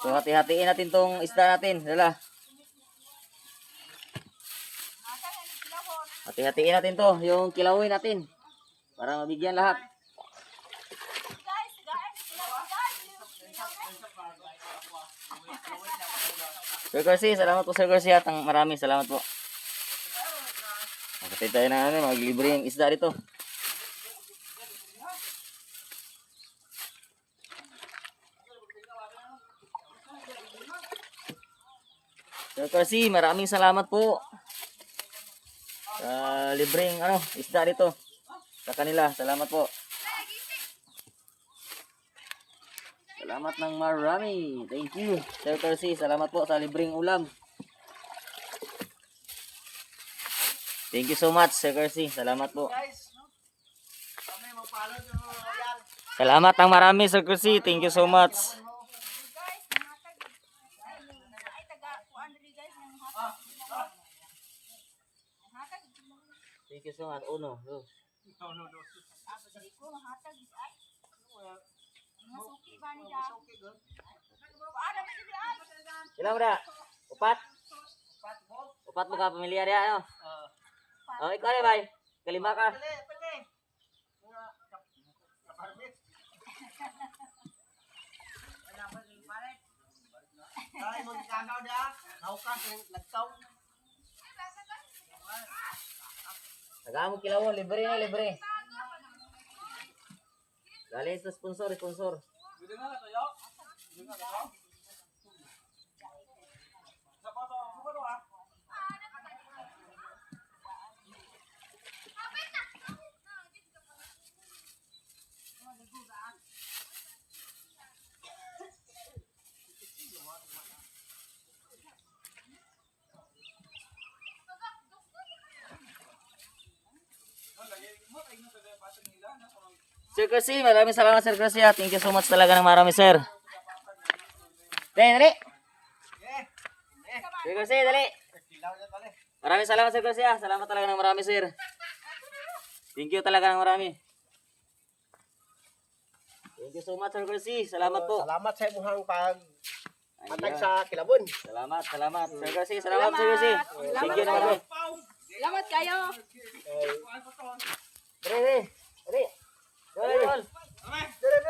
So hati-hatiin natin tong isda natin. Dala. Hati-hatiin natin to, yung kilawin natin. Para mabigyan lahat. Sir Chrissy, salamat po Sir Chrissy at maraming salamat po. Makatay tayo na maglibre yung isda dito. Sir Chrissy, maraming salamat po. Sa libreng isda dito. Sa kanila, salamat po. Salamat ng marami. Thank you. Sir Chrissy, salamat po sa libreng ulam. Thank you so much, Sir Chrissy. Salamat po. Salamat ng marami, Sir Chrissy. Thank you so much. Thank you so much. Oh no. Ilan mo na? Upat? Upat mo ka pamilya niya, ano? Oh, ikaw na, bay. Kalima ka. Tagaan mo kilaw, libre na, libre. Galing sa sponsor, sponsor. Sir Chrissy, maraming salamat Sir Chrissy. Thank you so much talaga ng marami, sir. Dali. Sir Chrissy, dali. Maraming salamat Sir Chrissy. Salamat talaga ng marami, sir. Thank you talaga ng marami. Thank you so much Sir Chrissy. Salamat po. Salamat sa imuhang pag-atag Ayan. sa kilabon. Salamat. Sir Chrissy, salamat Sir Chrissy. Thank you ng marami. Salamat kayo. Dali. Dol. Dire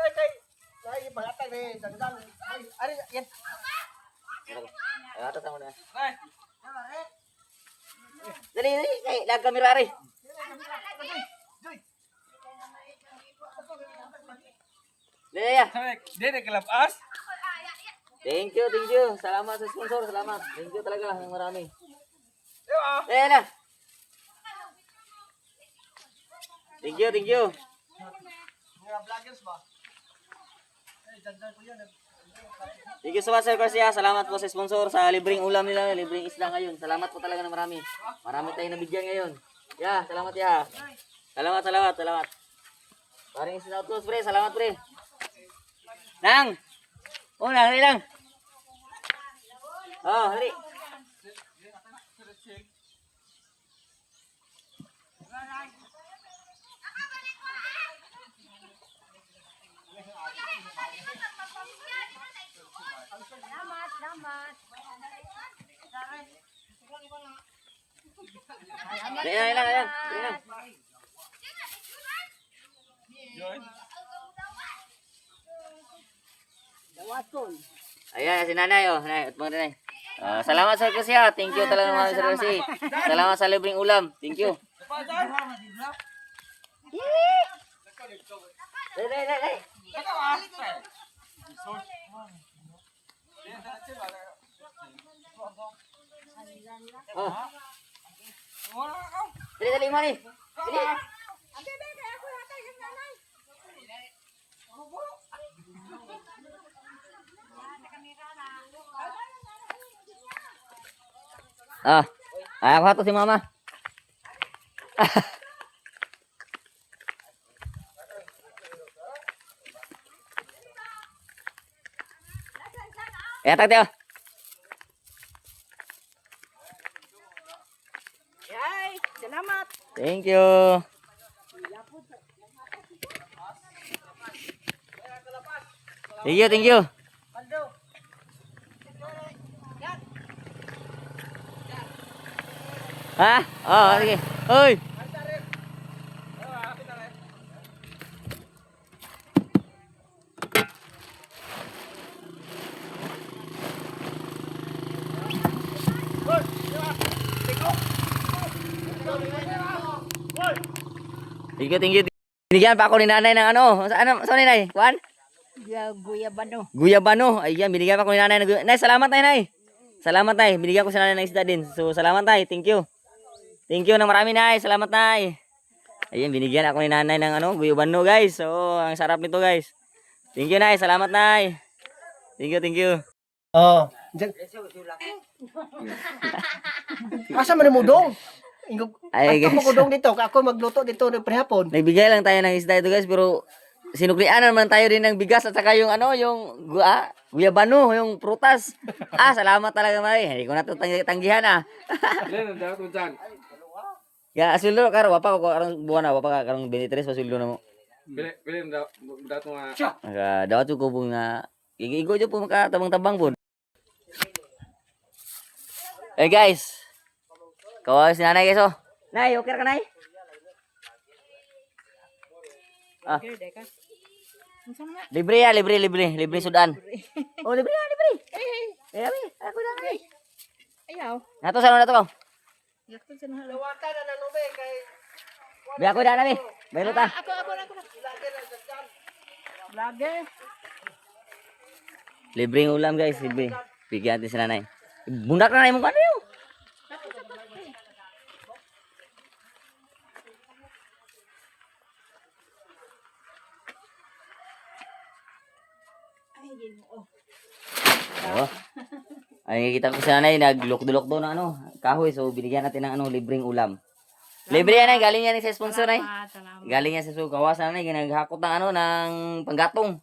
kay pag-atag ni dagdag. Ari yan. Ay, atas mo na. Dali. Kay lag kamera rin. Dali. Dire kilabas. Thank you. Salamat sa sponsor. Salamat. Thank you talaga ng marami. Diba? Dali na. Thank you. Mga vloggers ba? Thank you so much Sir Garcia. Salamat po sa sponsor sa libreng ulam nila, libreng isda ngayon. Salamat po talaga ng marami. Marami tayong nabigyan ngayon. Salamat ya. Salamat. Paring sinautos pre, salamat pre. Nang. Dali lang. Oh, dali. Salamat. Ayan. Ayan, si nanay, nanay, at mga nanay. Salamat Sir Garcia. Thank you talaga mga Sir Garcia. Salamat sa libreng ulam. Thank you. Dali. Dali, dali, mani. Dali. Ah, ako hato si mama. Tag tayo. Yay! Salamat! Thank you. Thank you, thank you. Ha? Oh, sige. Hoy. Thank you, thank you. Binigyan pa ako ni nanay ng ano. Saan nanay? Kuan? Guyabano. Guyabano. Ayan, binigyan pa ako ni nanay ng Nay, salamat nay. Salamat nay. Binigyan ko si nanay ng isda din. So, salamat nay. Thank you. Thank you ng marami nay. Salamat nay. Ayan, binigyan ako ni nanay ng ano, guyabano guys. So, ang sarap nito guys. Thank you nay. Salamat nay. Thank you, thank you. Oh. Asa man mo dong? Ay, Ako guys. magudong dito, ako magluto dito ng prehapon. Nagbigay lang tayo ng isda ito guys, pero sinuklian naman tayo din ng bigas at saka yung ano, yung guyabano, yung prutas. Salamat talaga Mari. Hindi ko na ito tanggihan Ya, asuldo karo wapa ko karong buwan na wapa ka karong 23 pasuldo na mo. Bilin dato nga. Dapat ko po nga igo jo po makatabang-tabang po. Eh guys. Kawas si nanay guys oh. Nay, okay ka nay? Libre ya, libre sudan. Oh, libre ya, libre. Aku dah nay. Ayaw. Nato sa nato ko. Yakto sa nahalo. Lawata na nanube kay Be ako dah nabi. Baylo ta. Ako. Vlogger. Libreng ulam guys, libre. Bigyan natin si nanay. Bundak na nanay mo kano yun? Oh. Ay kita ko si nanay naglulok-dulok doon ng ano, kahoy. So binigyan natin ng ano, libreng ulam. Libre yan ay galing yan sa sponsor ay. Galing yan sa kawasan na ginaghakot ng ano ng panggatong.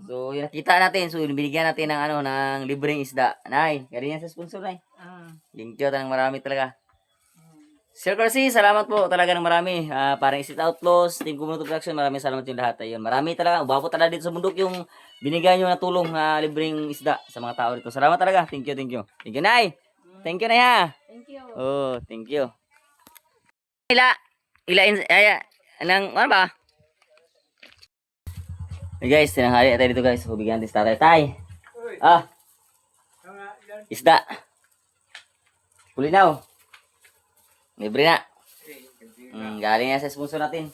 So yun nakita natin. So binigyan natin ng ano ng libreng isda. Nay, galing yan sa sponsor ay. Thank you ng marami talaga. Sir Corsi, salamat po talaga ng marami. Parang Street Outlaws, Team Community Production, maraming salamat yung lahat. Ayun, marami talaga. Ubabot talaga dito sa bundok yung binigyan nyo na tulong libreng isda sa mga tao dito. Salamat talaga. Thank you, thank you. Thank you, Nay. Thank you, Nay ha. Thank you. Oh, thank you. Anong, ano ba? Hey guys, tinanghali tayo dito guys. Bigyan natin sa tatay. Tay! Isda. Kulinaw. Libre na. Galing yan sa sponsor natin.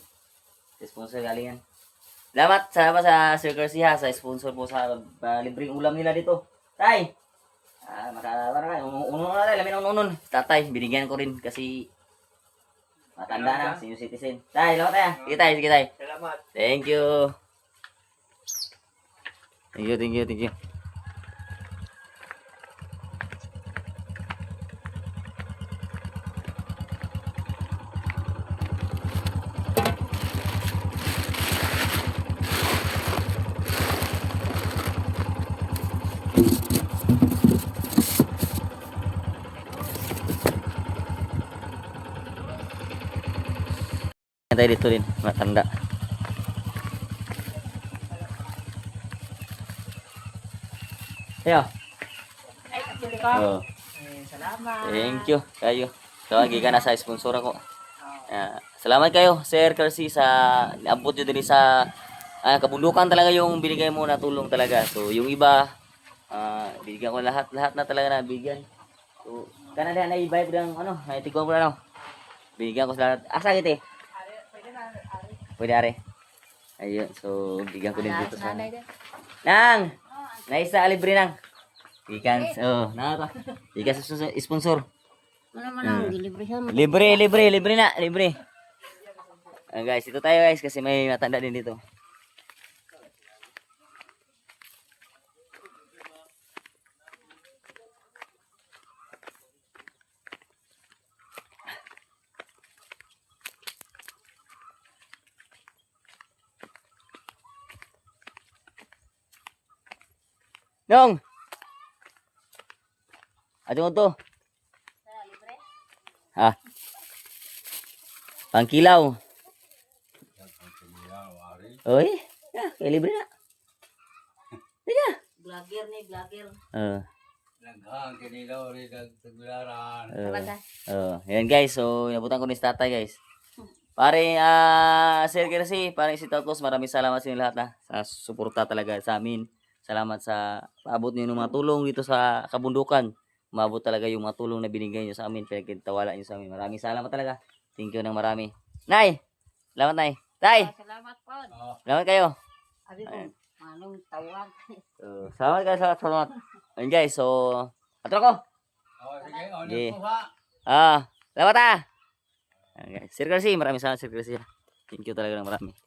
Sa sponsor galing yan. Salamat sa Sir Garcia sa sponsor po sa libreng ulam nila dito. Tay! Makalawa na kayo. Unun na tayo. Lamin ang unun. Tatay, binigyan ko rin kasi matanda na, senior citizen. Tay, salamat tayo. Sige tayo, sige tayo. salamat. Thank you. Thank you, thank you, thank you. Tayo dito rin, matanda. Ayo. Oh. Salamat. Thank you kayo. So, giga na sa sponsor ako. Salamat kayo, Sir Carsi, sa abot nyo din sa kabundukan talaga yung binigay mo na tulong talaga. So, yung iba, bigyan ko lahat na talaga na bigyan. So, kanada na i-vibe ng ano, naitiguan ko na ano. Bigyan ko sa lahat. Asa giti? Pwede are. Ayun, so bigyan ko din dito sa Nang! Naisa libre nang. Ikan, na pa. Ikan sa sponsor. Ano man ang deliveryhan mo? Libre na, libre. Guys, ito tayo guys kasi may matanda din dito. Nong. Ano to? Ha? Pangkilaw. Oy, kay libre na. Tiga. Vlogger ni, vlogger. Laghang kinilaw rin ang tagbilaran. Yan guys, so inabutan ko ni tatay guys. Pare, Sir Kersi, pare si Tatos, maraming salamat sa inyo lahat sa suporta talaga sa amin. Salamat sa paabot niyo ng mga tulong dito sa kabundukan. Umabot talaga yung mga tulong na binigay niyo sa amin, pinagtawala niyo sa amin. Maraming salamat talaga. Thank you ng marami. Nay! Salamat, Nay. Tay! Salamat po. Salamat kayo. Abi ko, manong tawag. Salamat kayo sa salamat. Ayun guys, so, atro ko. Sige, Sige. kuha. Salamat Ayan, guys. Sir Kersi, maraming salamat Sir Kersi. Thank you talaga ng marami.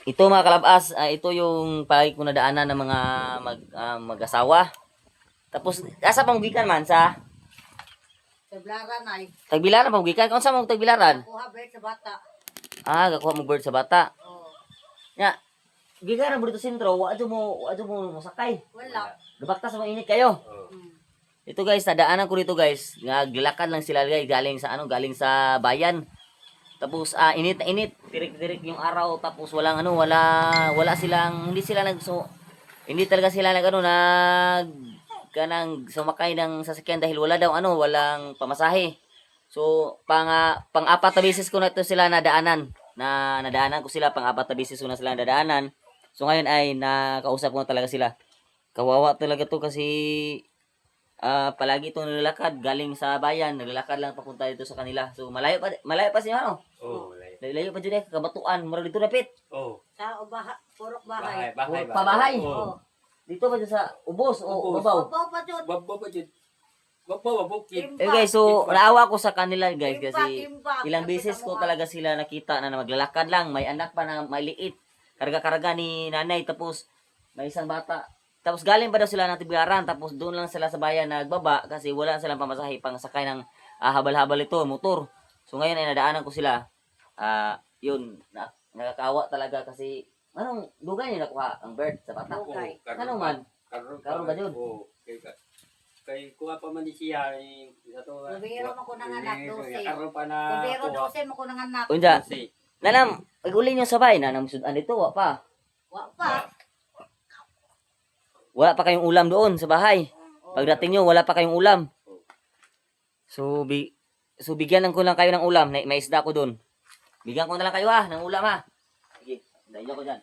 Ito mga kalabas, ito yung palagi ko nadaanan ng mga mag-asawa. Tapos, asa panggikan man sa Taglaran ay. Tagbilaran panggikan. Kung saan mo Tagbilaran? Kuha bird sa bata. Gakuha mo bird sa bata. Oo. Ya, gikan mo dito sentro, wadyo mo masakay. Wala. Gabaktas mo init kayo. Ito guys, nadaanan ko dito guys. Naglalakad lang sila guys, galing sa bayan. Tapos init na init, tirik-tirik yung araw, tapos wala silang hindi talaga sila kanang sumakay ng sasakyan dahil walang pamasahe. So pang-apat na beses ko na ito sila nadaanan. Nadaanan ko sila pang-apat na beses ko na sila nadaanan. So ngayon ay nakausap ko na talaga sila. Kawawa talaga to kasi palagi itong nilalakad galing sa bayan, naglalakad lang papunta dito sa kanila. So malayo pa siya ano? Layo pa dyan kabatuan, mura dito dapit. Sa purok bahay. Pabahay. Dito pa dyan sa ubos o babaw. Opo pa jud. Guys, so naawa ko sa kanila guys kasi Timba. ilang beses ko talaga sila nakita na maglalakad lang, may anak pa na maliit. Karga-karga ni nanay tapos may isang bata. Tapos galing pa daw sila ng Tibiaran tapos doon lang sila sa bayan nagbaba kasi wala silang pamasahe pang sakay ng habal-habal ito, motor. So ngayon ay nadaanan ko sila. Nakakawa talaga kasi anong dugay niyo nakuha ang bird sa bata? Okay. Ano man? Karon ba yun? Kay kuha pa man di siya sa to. Kubiro mo ko ng anak, 12. Karon pa na. Kubiro 12 mo ko ng anak. Unja, nanam, uli niyo sabay nanam sudan dito wa pa. Wa pa. Wala pa kayong ulam doon sa bahay. Pagdating nyo, wala pa kayong ulam. So bigyan ko lang kayo ng ulam. May isda ko doon. Bigyan ko na lang kayo ng ulam Sige, dahil ko dyan.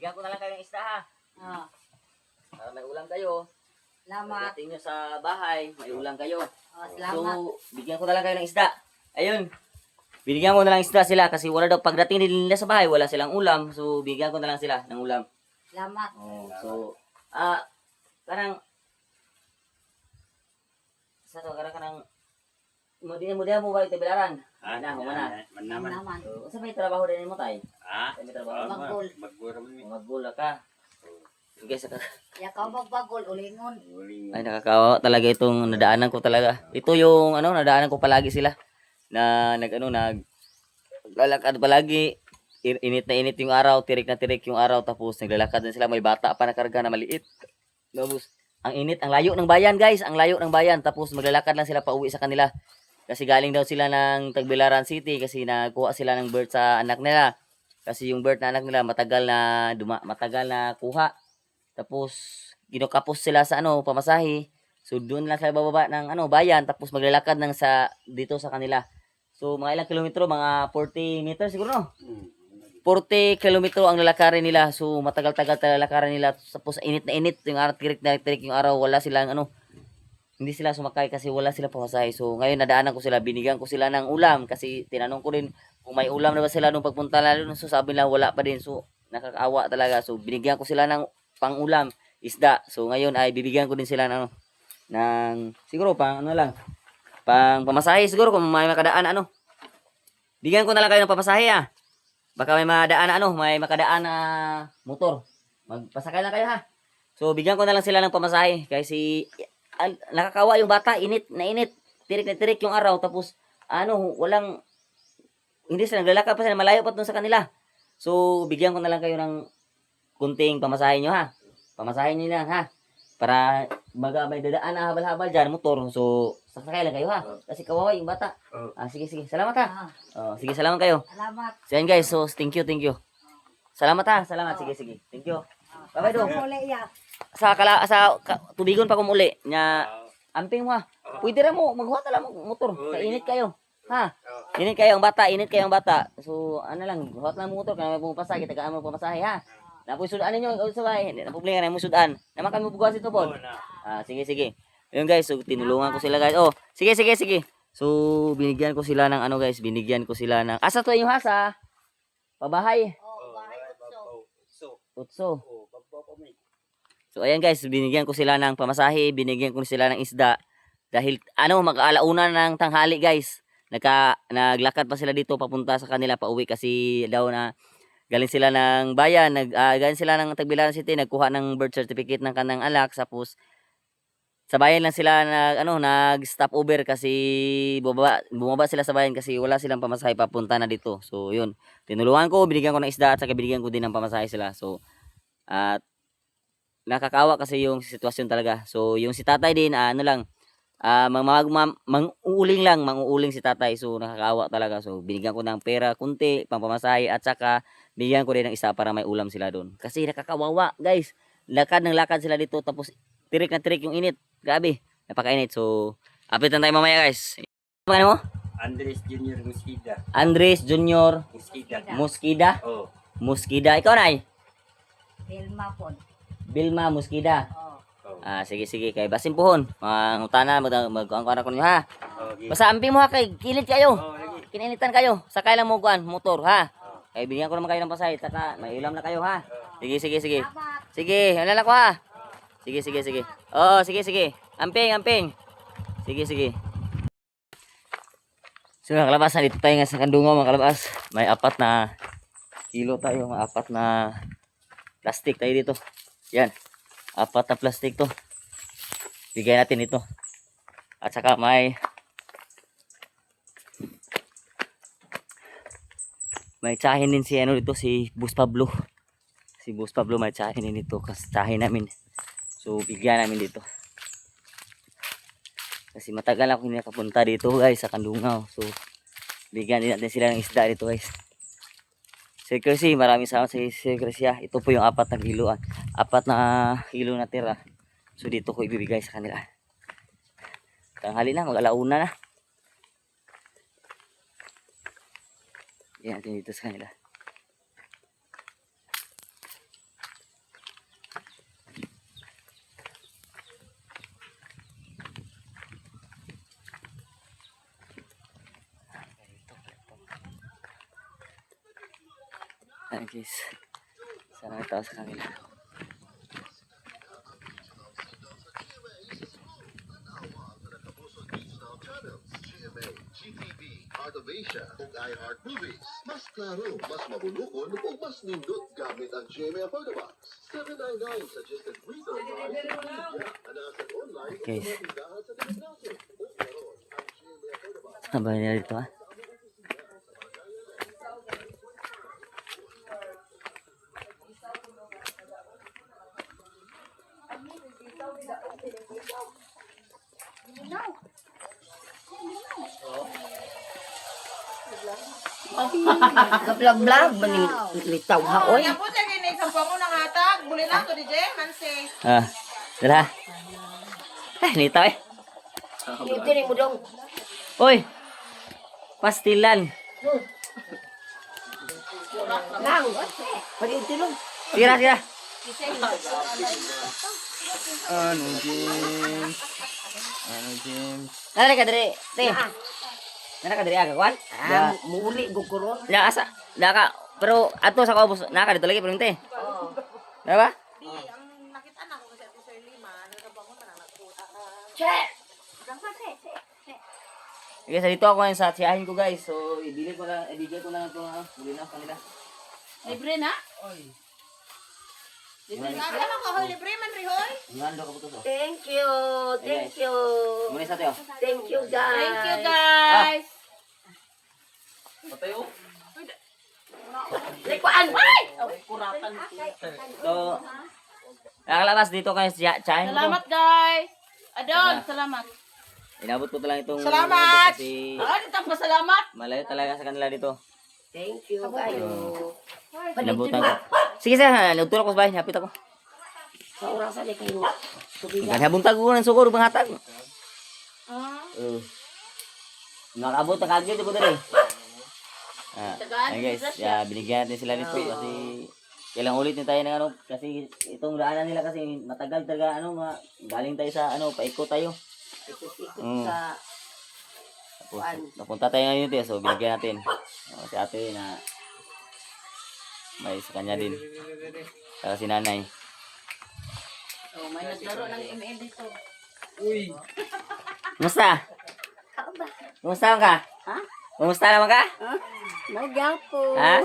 Bigyan ko na lang kayo ng isda para may ulam kayo. Salamat. Pagdating nyo sa bahay, may ulam kayo. Salamat. So, bigyan ko na lang kayo ng isda. Ayun. Binigyan ko na lang isda sila kasi wala daw pagdating nila sa bahay, wala silang ulam. So, bigyan ko na lang sila ng ulam. Salamat. So, karang Mudihan mo ba ito bilaran? Mana. Naman. Sa may trabaho din mo tay? Sa may trabaho. Magbula ka. Sige sa Ya ka magbagol ulingon. Ay nakakawa talaga itong nadaanan ko talaga. Ito yung nadaanan ko palagi sila na naglalakad palagi. Init na init yung araw, tirik na tirik yung araw tapos naglalakad din sila, may bata pa na karga na maliit. Tapos, ang init, ang layo ng bayan guys, ang layo ng bayan. Tapos maglalakad lang sila pauwi sa kanila. Kasi galing daw sila ng Tagbilaran City kasi nakuha sila ng birth sa anak nila. Kasi yung birth na anak nila matagal na kuha. Tapos ginukapos sila sa pamasahe. So doon lang sila bababa ng bayan tapos maglalakad ng dito sa kanila. So mga ilang kilometro, mga 40 meters siguro no. 40 kilometro ang lalakarin nila. So matagal-tagal lalakarin nila. Tapos init na init yung araw, tirik na tirik yung araw, wala silang hindi sila sumakay kasi wala sila pamasahe. So ngayon nadaanan ko sila, binigyan ko sila ng ulam kasi tinanong ko din kung may ulam na ba sila nung pagpunta lalo. So sabi nila wala pa din. So nakakaawa talaga. So binigyan ko sila ng pang-ulam, isda. So ngayon ay bibigyan ko din sila ng siguro pang pang pamasahe siguro kung may makadaan Bigyan ko na lang kayo ng pamasahe Baka may madaan may makadaan na motor. Magpasakay lang kayo ha. So bigyan ko na lang sila ng pamasahe kasi nakakawa yung bata, init na init. Tirik na tirik yung araw tapos hindi sila naglalakad pa sila, malayo pa dun sa kanila. So bigyan ko na lang kayo ng kunting pamasahe nyo ha. Pamasahe nyo lang ha. Para may dadaan na habal-habal dyan, motor. So sasakay lang kayo ha. Kasi kawawa yung bata. Sige. Salamat ha. Sige, salamat kayo. Salamat. So yan guys, so thank you. Salamat ha. Salamat. Sige. Thank you. Bye-bye do. Muli ya. Tubigon pa ko muli nya amping mo ha. Pwede ra mo maghuwat lang mo motor. Init kayo. Ha? Init kayo ang bata. So lang, huwat lang mo motor kana may pumapasa kita ka mo pamasahe ha. Napoy sudan ninyo sabay. Hindi na problema na mo sudan. Naman kami bugas ito pod. Sige. Ayun guys, so tinulungan ko sila guys. Sige. So binigyan ko sila ng guys, asa to yung hasa? Pabahay. Utso. So ayan guys, binigyan ko sila ng pamasahe, binigyan ko sila ng isda. Dahil mag-aalauna ng tanghali guys. Naglakad pa sila dito papunta sa kanila pauwi kasi daw na galing sila ng bayan, galing sila ng Tagbilaran City, nagkuha ng birth certificate ng kanang anak. Tapos sa bayan lang sila nag-stop over kasi bumaba sila sa bayan kasi wala silang pamasahe papunta na dito. So yun, tinulungan ko, binigyan ko ng isda at saka binigyan ko din ng pamasahe sila. So at nakakawa kasi yung sitwasyon talaga. So yung si tatay din manguuling si tatay. So nakakawa talaga. So binigyan ko ng pera kunti, pangpamasahe at saka binigyan ko din ng isa para may ulam sila doon. Kasi nakakawawa, guys. Lakad sila dito tapos tirik na tirik yung init. Grabe, napakainit. So update na tayo mamaya, guys. Ano pangalan mo? Andres Junior Muskida. Andres Junior Muskida. Muskida. Ikaw na Vilma po. Vilma Muskida. Sige. Kay basin pohon. Mangutana, mag-angkara ko niyo ha. Basta amping mo ha, kay kilit kayo. Kininitan kayo. Sakay lang mo motor ha. Kay binigyan ko naman kayo ng pasahe. Taka, may ulam na kayo ha. Sige. Sige, halala ko ha. Sige. Sige. Amping. Sige. So mga kalabas, dito tayo nga sa Kandungaw mga kalabas. May 4 na kilo tayo, may 4 na plastic tayo dito. Yan. 4 na plastic to. Bigay natin ito. At saka may tsahin din si dito, si Boss Pablo. Si Boss Pablo may tsahin din dito. Kasi tsahin namin. So bigyan namin dito. Kasi matagal ako hindi nakapunta dito guys sa Kandungaw. So bigyan din natin sila ng isda dito guys. Sir Chrissy, maraming salamat sa Sir Chrissy. Ito po yung 4 na kilo. 4 na kilo na tira. So dito ko ibibigay sa kanila. Tanghali na, mag-alauna na. Yan natin dito sa kanila. Ayan guys, sana tayo sa kanila. Heart of Asia ug iHeart Movies. Mas klaro, mas mabulukon ug mas nindot gamit ang GMA Affordabox. $7.99 suggested retail price. Anasan online ug Guys, matindahan sa Pilipinas. Ug karon ang GMA Affordabox. sabay nila dito ha. Kablag-blag ba ni litaw ha oy? Yan po tayo na isang pango ng hatag. Buli na to, DJ. Hansi. Ah, dala. Nita eh. Dito ni mo dong. Uy! Pastilan. Lang. Pwede tilong. Sira, sira. Ano, James? Nara ka diri, te. Nara ka diri aga, kwan? Ah, muli guguron. Ya, asa. Da ka. Pero ato sa kaubos, naka dito lagi, pero te. Diba? Di, ang nakita na ko kasi ako sa lima. Ano na bangon na nakuha. Che. Okay, sa dito ako ngayon sa tiyahin ko, guys. So, ibigay ko lang ito, buli na kanila. Libre na? Ano ka, hoy? Libre man, Rihoy? Ngando ka po to. Thank you. Thank you. Muna sa tayo. Thank you guys. Thank you guys. Patayo. Likuan. Ay! So, nakalabas dito kayo sa tiyahin ko. Salamat guys. Adon, salamat. Inabot ko lang itong Salamat! kasi Dito pa salamat. malayo talaga sa kanila dito. Thank you kayo. Inabutan ko. Sige sa, nagtulak ko sa bahay, hapit ako. Sa orasan ni kayo. Tubigan. Naghabuntag ko ng sugod, bang hatag. Ah, Nakabot, nakagyo, di ko dali. Tagaan, Ayun guys, binigyan natin sila nito kasi kailang ulit din tayo ng ano, kasi itong daanan nila kasi matagal talaga, galing tayo sa paikot tayo. Ikot-ikot sa Tapos, napunta tayo ngayon dito, so binigyan natin. Si ate na may sa kanya din. Saka si nanay. oh, may naglaro ng ML dito. Kumusta? Kumusta ka? Ha? Kumusta naman ka? Magapo. Ha?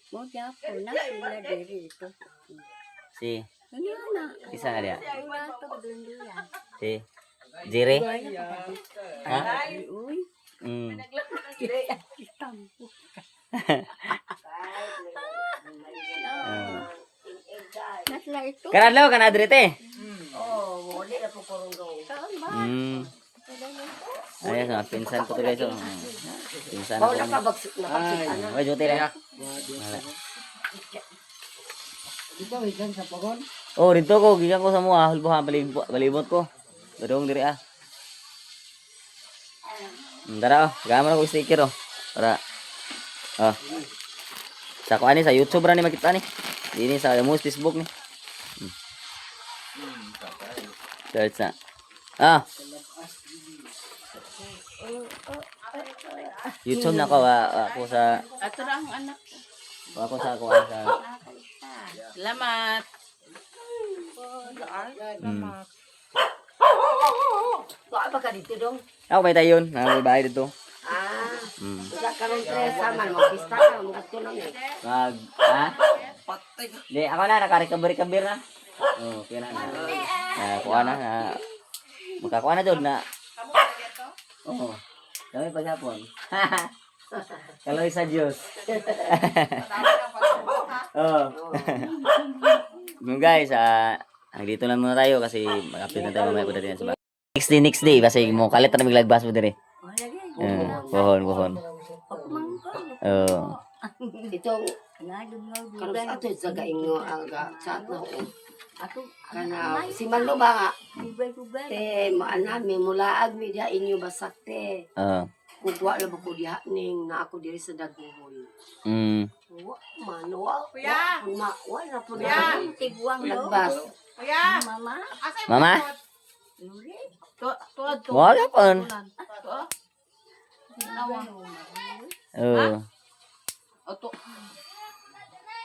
Magapo na sila dito. Si, Ano na? isa nga diya. Wala to doon diyan. Si, Jire? Ha? Uy. Mm. Nasla ito. Kanadlaw, kanadrite. Oh, wala na po koronggaw. Ayos, pinsan ko to guys. Pinsan ko. Oh, nakabagsik na. Ay, jote lang. Ikaw ikan sa pagon. Oh, dito ko, gikan ko sa mga hulbuhan, balibot ko. Darong diri ah. Tara oh, gamar ako sticker oh. Para sa kuan ni sa YouTube ra ni makita ni. Dini sa mo Facebook ni. Search na. YouTube na ko ako sa Ato ra ang anak. ako sa kuan sa Salamat. Wa ba ka dito dong? ako may tayon, may bahay dito. Ah, sa karon tres man mo pista ka mo gusto lang eh. Di ako na naka-recover na. Oh, kaya na. Kuha na makakuha na doon na. Oo. Dami paghapon. Kaloy sa Diyos. Oh. Guys, dito na muna tayo kasi mag-update na tayo mamaya ko natin sa bahay. Next day kasi mo kalit na maglagbas mo dire. Pohon. Oh. Ito karon sa ato sa gaingo aga chat na ko. Ato kana si Manlo ba? Te maanan mi mulaag mi dia inyo basakte. Kugwa la ba ko diha ning na ako diri sa daguhon. Wa Kuya! wa na po Kuya! na tiguang lagbas. Kuya! Mama, Asay mo Mama? ikot? Tuad to. Wala pa. To. Nawa. Oh. Oto.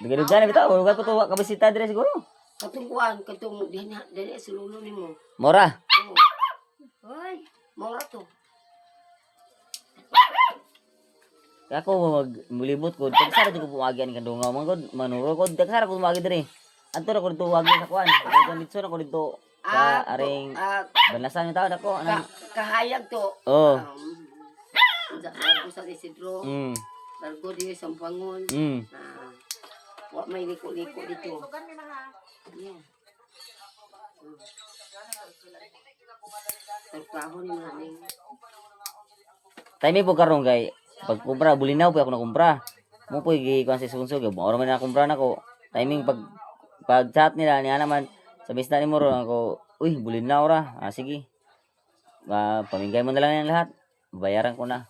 Dugay-dugay na bitaw, lugar pa to kabisita dire siguro. katong kuan katong diha sa lulo nimo. Mora. Hoy, mora to. Ako mulibot ko, tagsara ko pumagian kan dungaw man gud, manuro ko tagsara ko pumagi dire. Anto ra ko dito wagi sa kuan. Dito na ko dito sa aring banasan yung tao nako. Kahayag to. Oh. Largo sa Isidro. Largo di sa Sampangon. Wa may liko-liko dito. Sugan mi na ha. Yeah. Trabaho ni maning. Time po karon kay pag kumpra bulinaw po ako na kumpra. Mo po gi kuan sa sponsor kay mo man na kumpra nako. Timing pag chat nila niya naman sa bista ni mo ron ako, uy bulinaw ra. Ah sige. Pamingay mo na lang yan lahat. Bayaran ko na.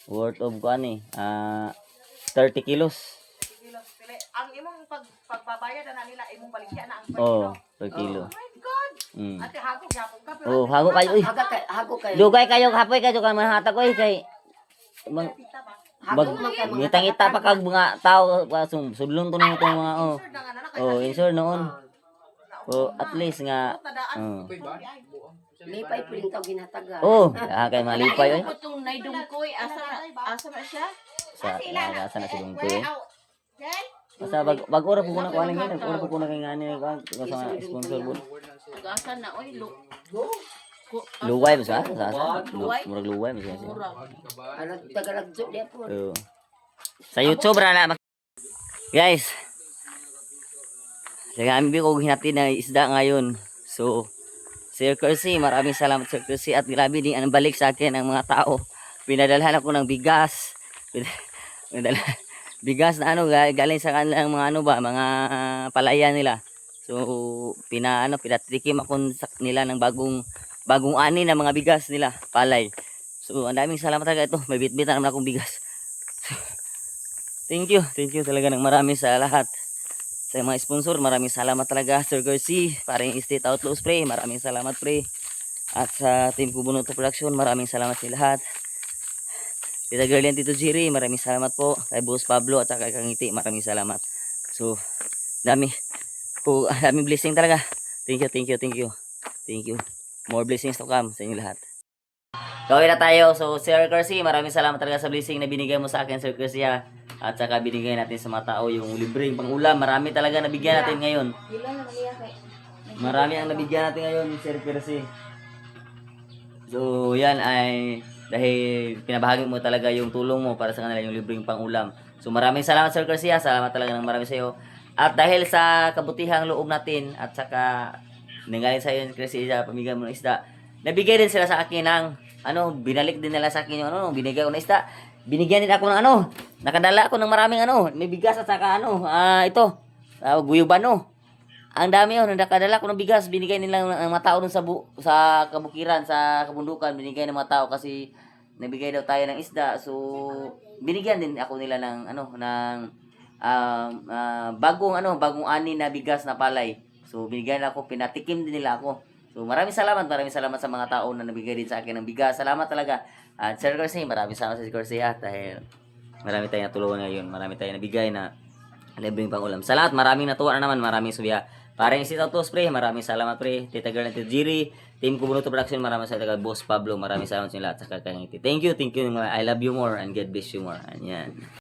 Worth of kuan eh. 30 kilos. Kilos, pili. Ang imong pagbabayad na nila, imong baligya na ang per Oh, kilo. per kilo. Oh my God! Mm. Ate, hagog yapon ka. Pero Oh, hago kayo uy. Hago kay. Dugay kayo hapoy kayo kan manhatag ko kay tita ba? Hago man kay mga ngita-ngita pa kag mga tao sudlon ko nimo tong mga oh. Sure na nga na kay Oh, insure noon. Oh, at least nga tadaan. oh. lipay puling taw ginataga. Oh, kay malipay oy. Itong naidungkoy, asa na siya? Sa nagasa na si Dungkoy. Okay? Basta bag ora po ko na kuan ngani, ora po ko na kay ngani ko sa sponsor po. Asa na, oy, Luway mo sa? Murag luway mo siya. Ano tagalagjo dia po. Oh. Sa YouTube ra na guys. Sa kami ko hinati na isda ngayon. So Sir Kersey, maraming salamat Sir Kersey at grabe din ang balik sa akin ng mga tao. Pinadalhan ako ng bigas. Bigas na ano galing sa kanilang mga ano ba, mga palayan nila. So pinatikim ako sa nila ng bagong ani na mga bigas nila, palay. So ang daming salamat talaga ito. May bitbit na naman akong bigas. Thank you talaga ng marami sa lahat. Sa mga sponsor, maraming salamat talaga Sir Kersey, paring State Outlaw Spray, maraming salamat pre. At sa Team Kubunoto Production, maraming salamat sa lahat. Tita Girlie and Tito Jiri, maraming salamat po. Kay Boss Pablo at saka kay Kangiti, maraming salamat. So, daming blessing talaga. Thank you. More blessings to come sa inyo lahat. Gawin na tayo. So, Sir Kersey, maraming salamat talaga sa blessing na binigay mo sa akin, Sir Kersey. At saka binigay natin sa mga tao yung libreng pang-ulam. Marami talaga nabigyan natin ngayon. Marami ang nabigyan natin ngayon, Sir Kersey. So, yan ay dahil pinabahagi mo talaga yung tulong mo para sa kanila, yung libreng pang-ulam. So, maraming salamat, Sir Kersey. Salamat talaga ng marami sa iyo. At dahil sa kabutihang loob natin at saka nanggaling sa iyo, Kersey, sa pamigay mo ng isda, nabigay din sila sa akin ng binalik din nila sa akin yung binigay ko na isda. Binigyan din ako ng nakadala ako ng maraming may bigas at saka ito, guyubano. Ang dami nakadala ko ng bigas, binigay nila ng mga tao dun sa kabukiran, sa kabundukan, binigay ng mga tao kasi nabigay daw tayo ng isda. So, binigyan din ako nila ng bagong ani na bigas na palay. So, binigyan ako, pinatikim din nila ako. So, maraming salamat sa mga tao na nabigay din sa akin ng bigas. Salamat talaga. At Sir Kersey, maraming salamat sa Sir Kersey dahil marami tayong natulungan ngayon. Marami tayong nabigay na libreng pang-ulam. Sa lahat, maraming natuwa na naman. Maraming suya. Parang State Outlaw Spray, maraming salamat pre. Tita Girlie and Tito Jiri, Team Kubunoto Production, maraming salamat. Boss Pablo, maraming salamat sa inyo lahat. Thank you. I love you more and God bless you more. Ayan.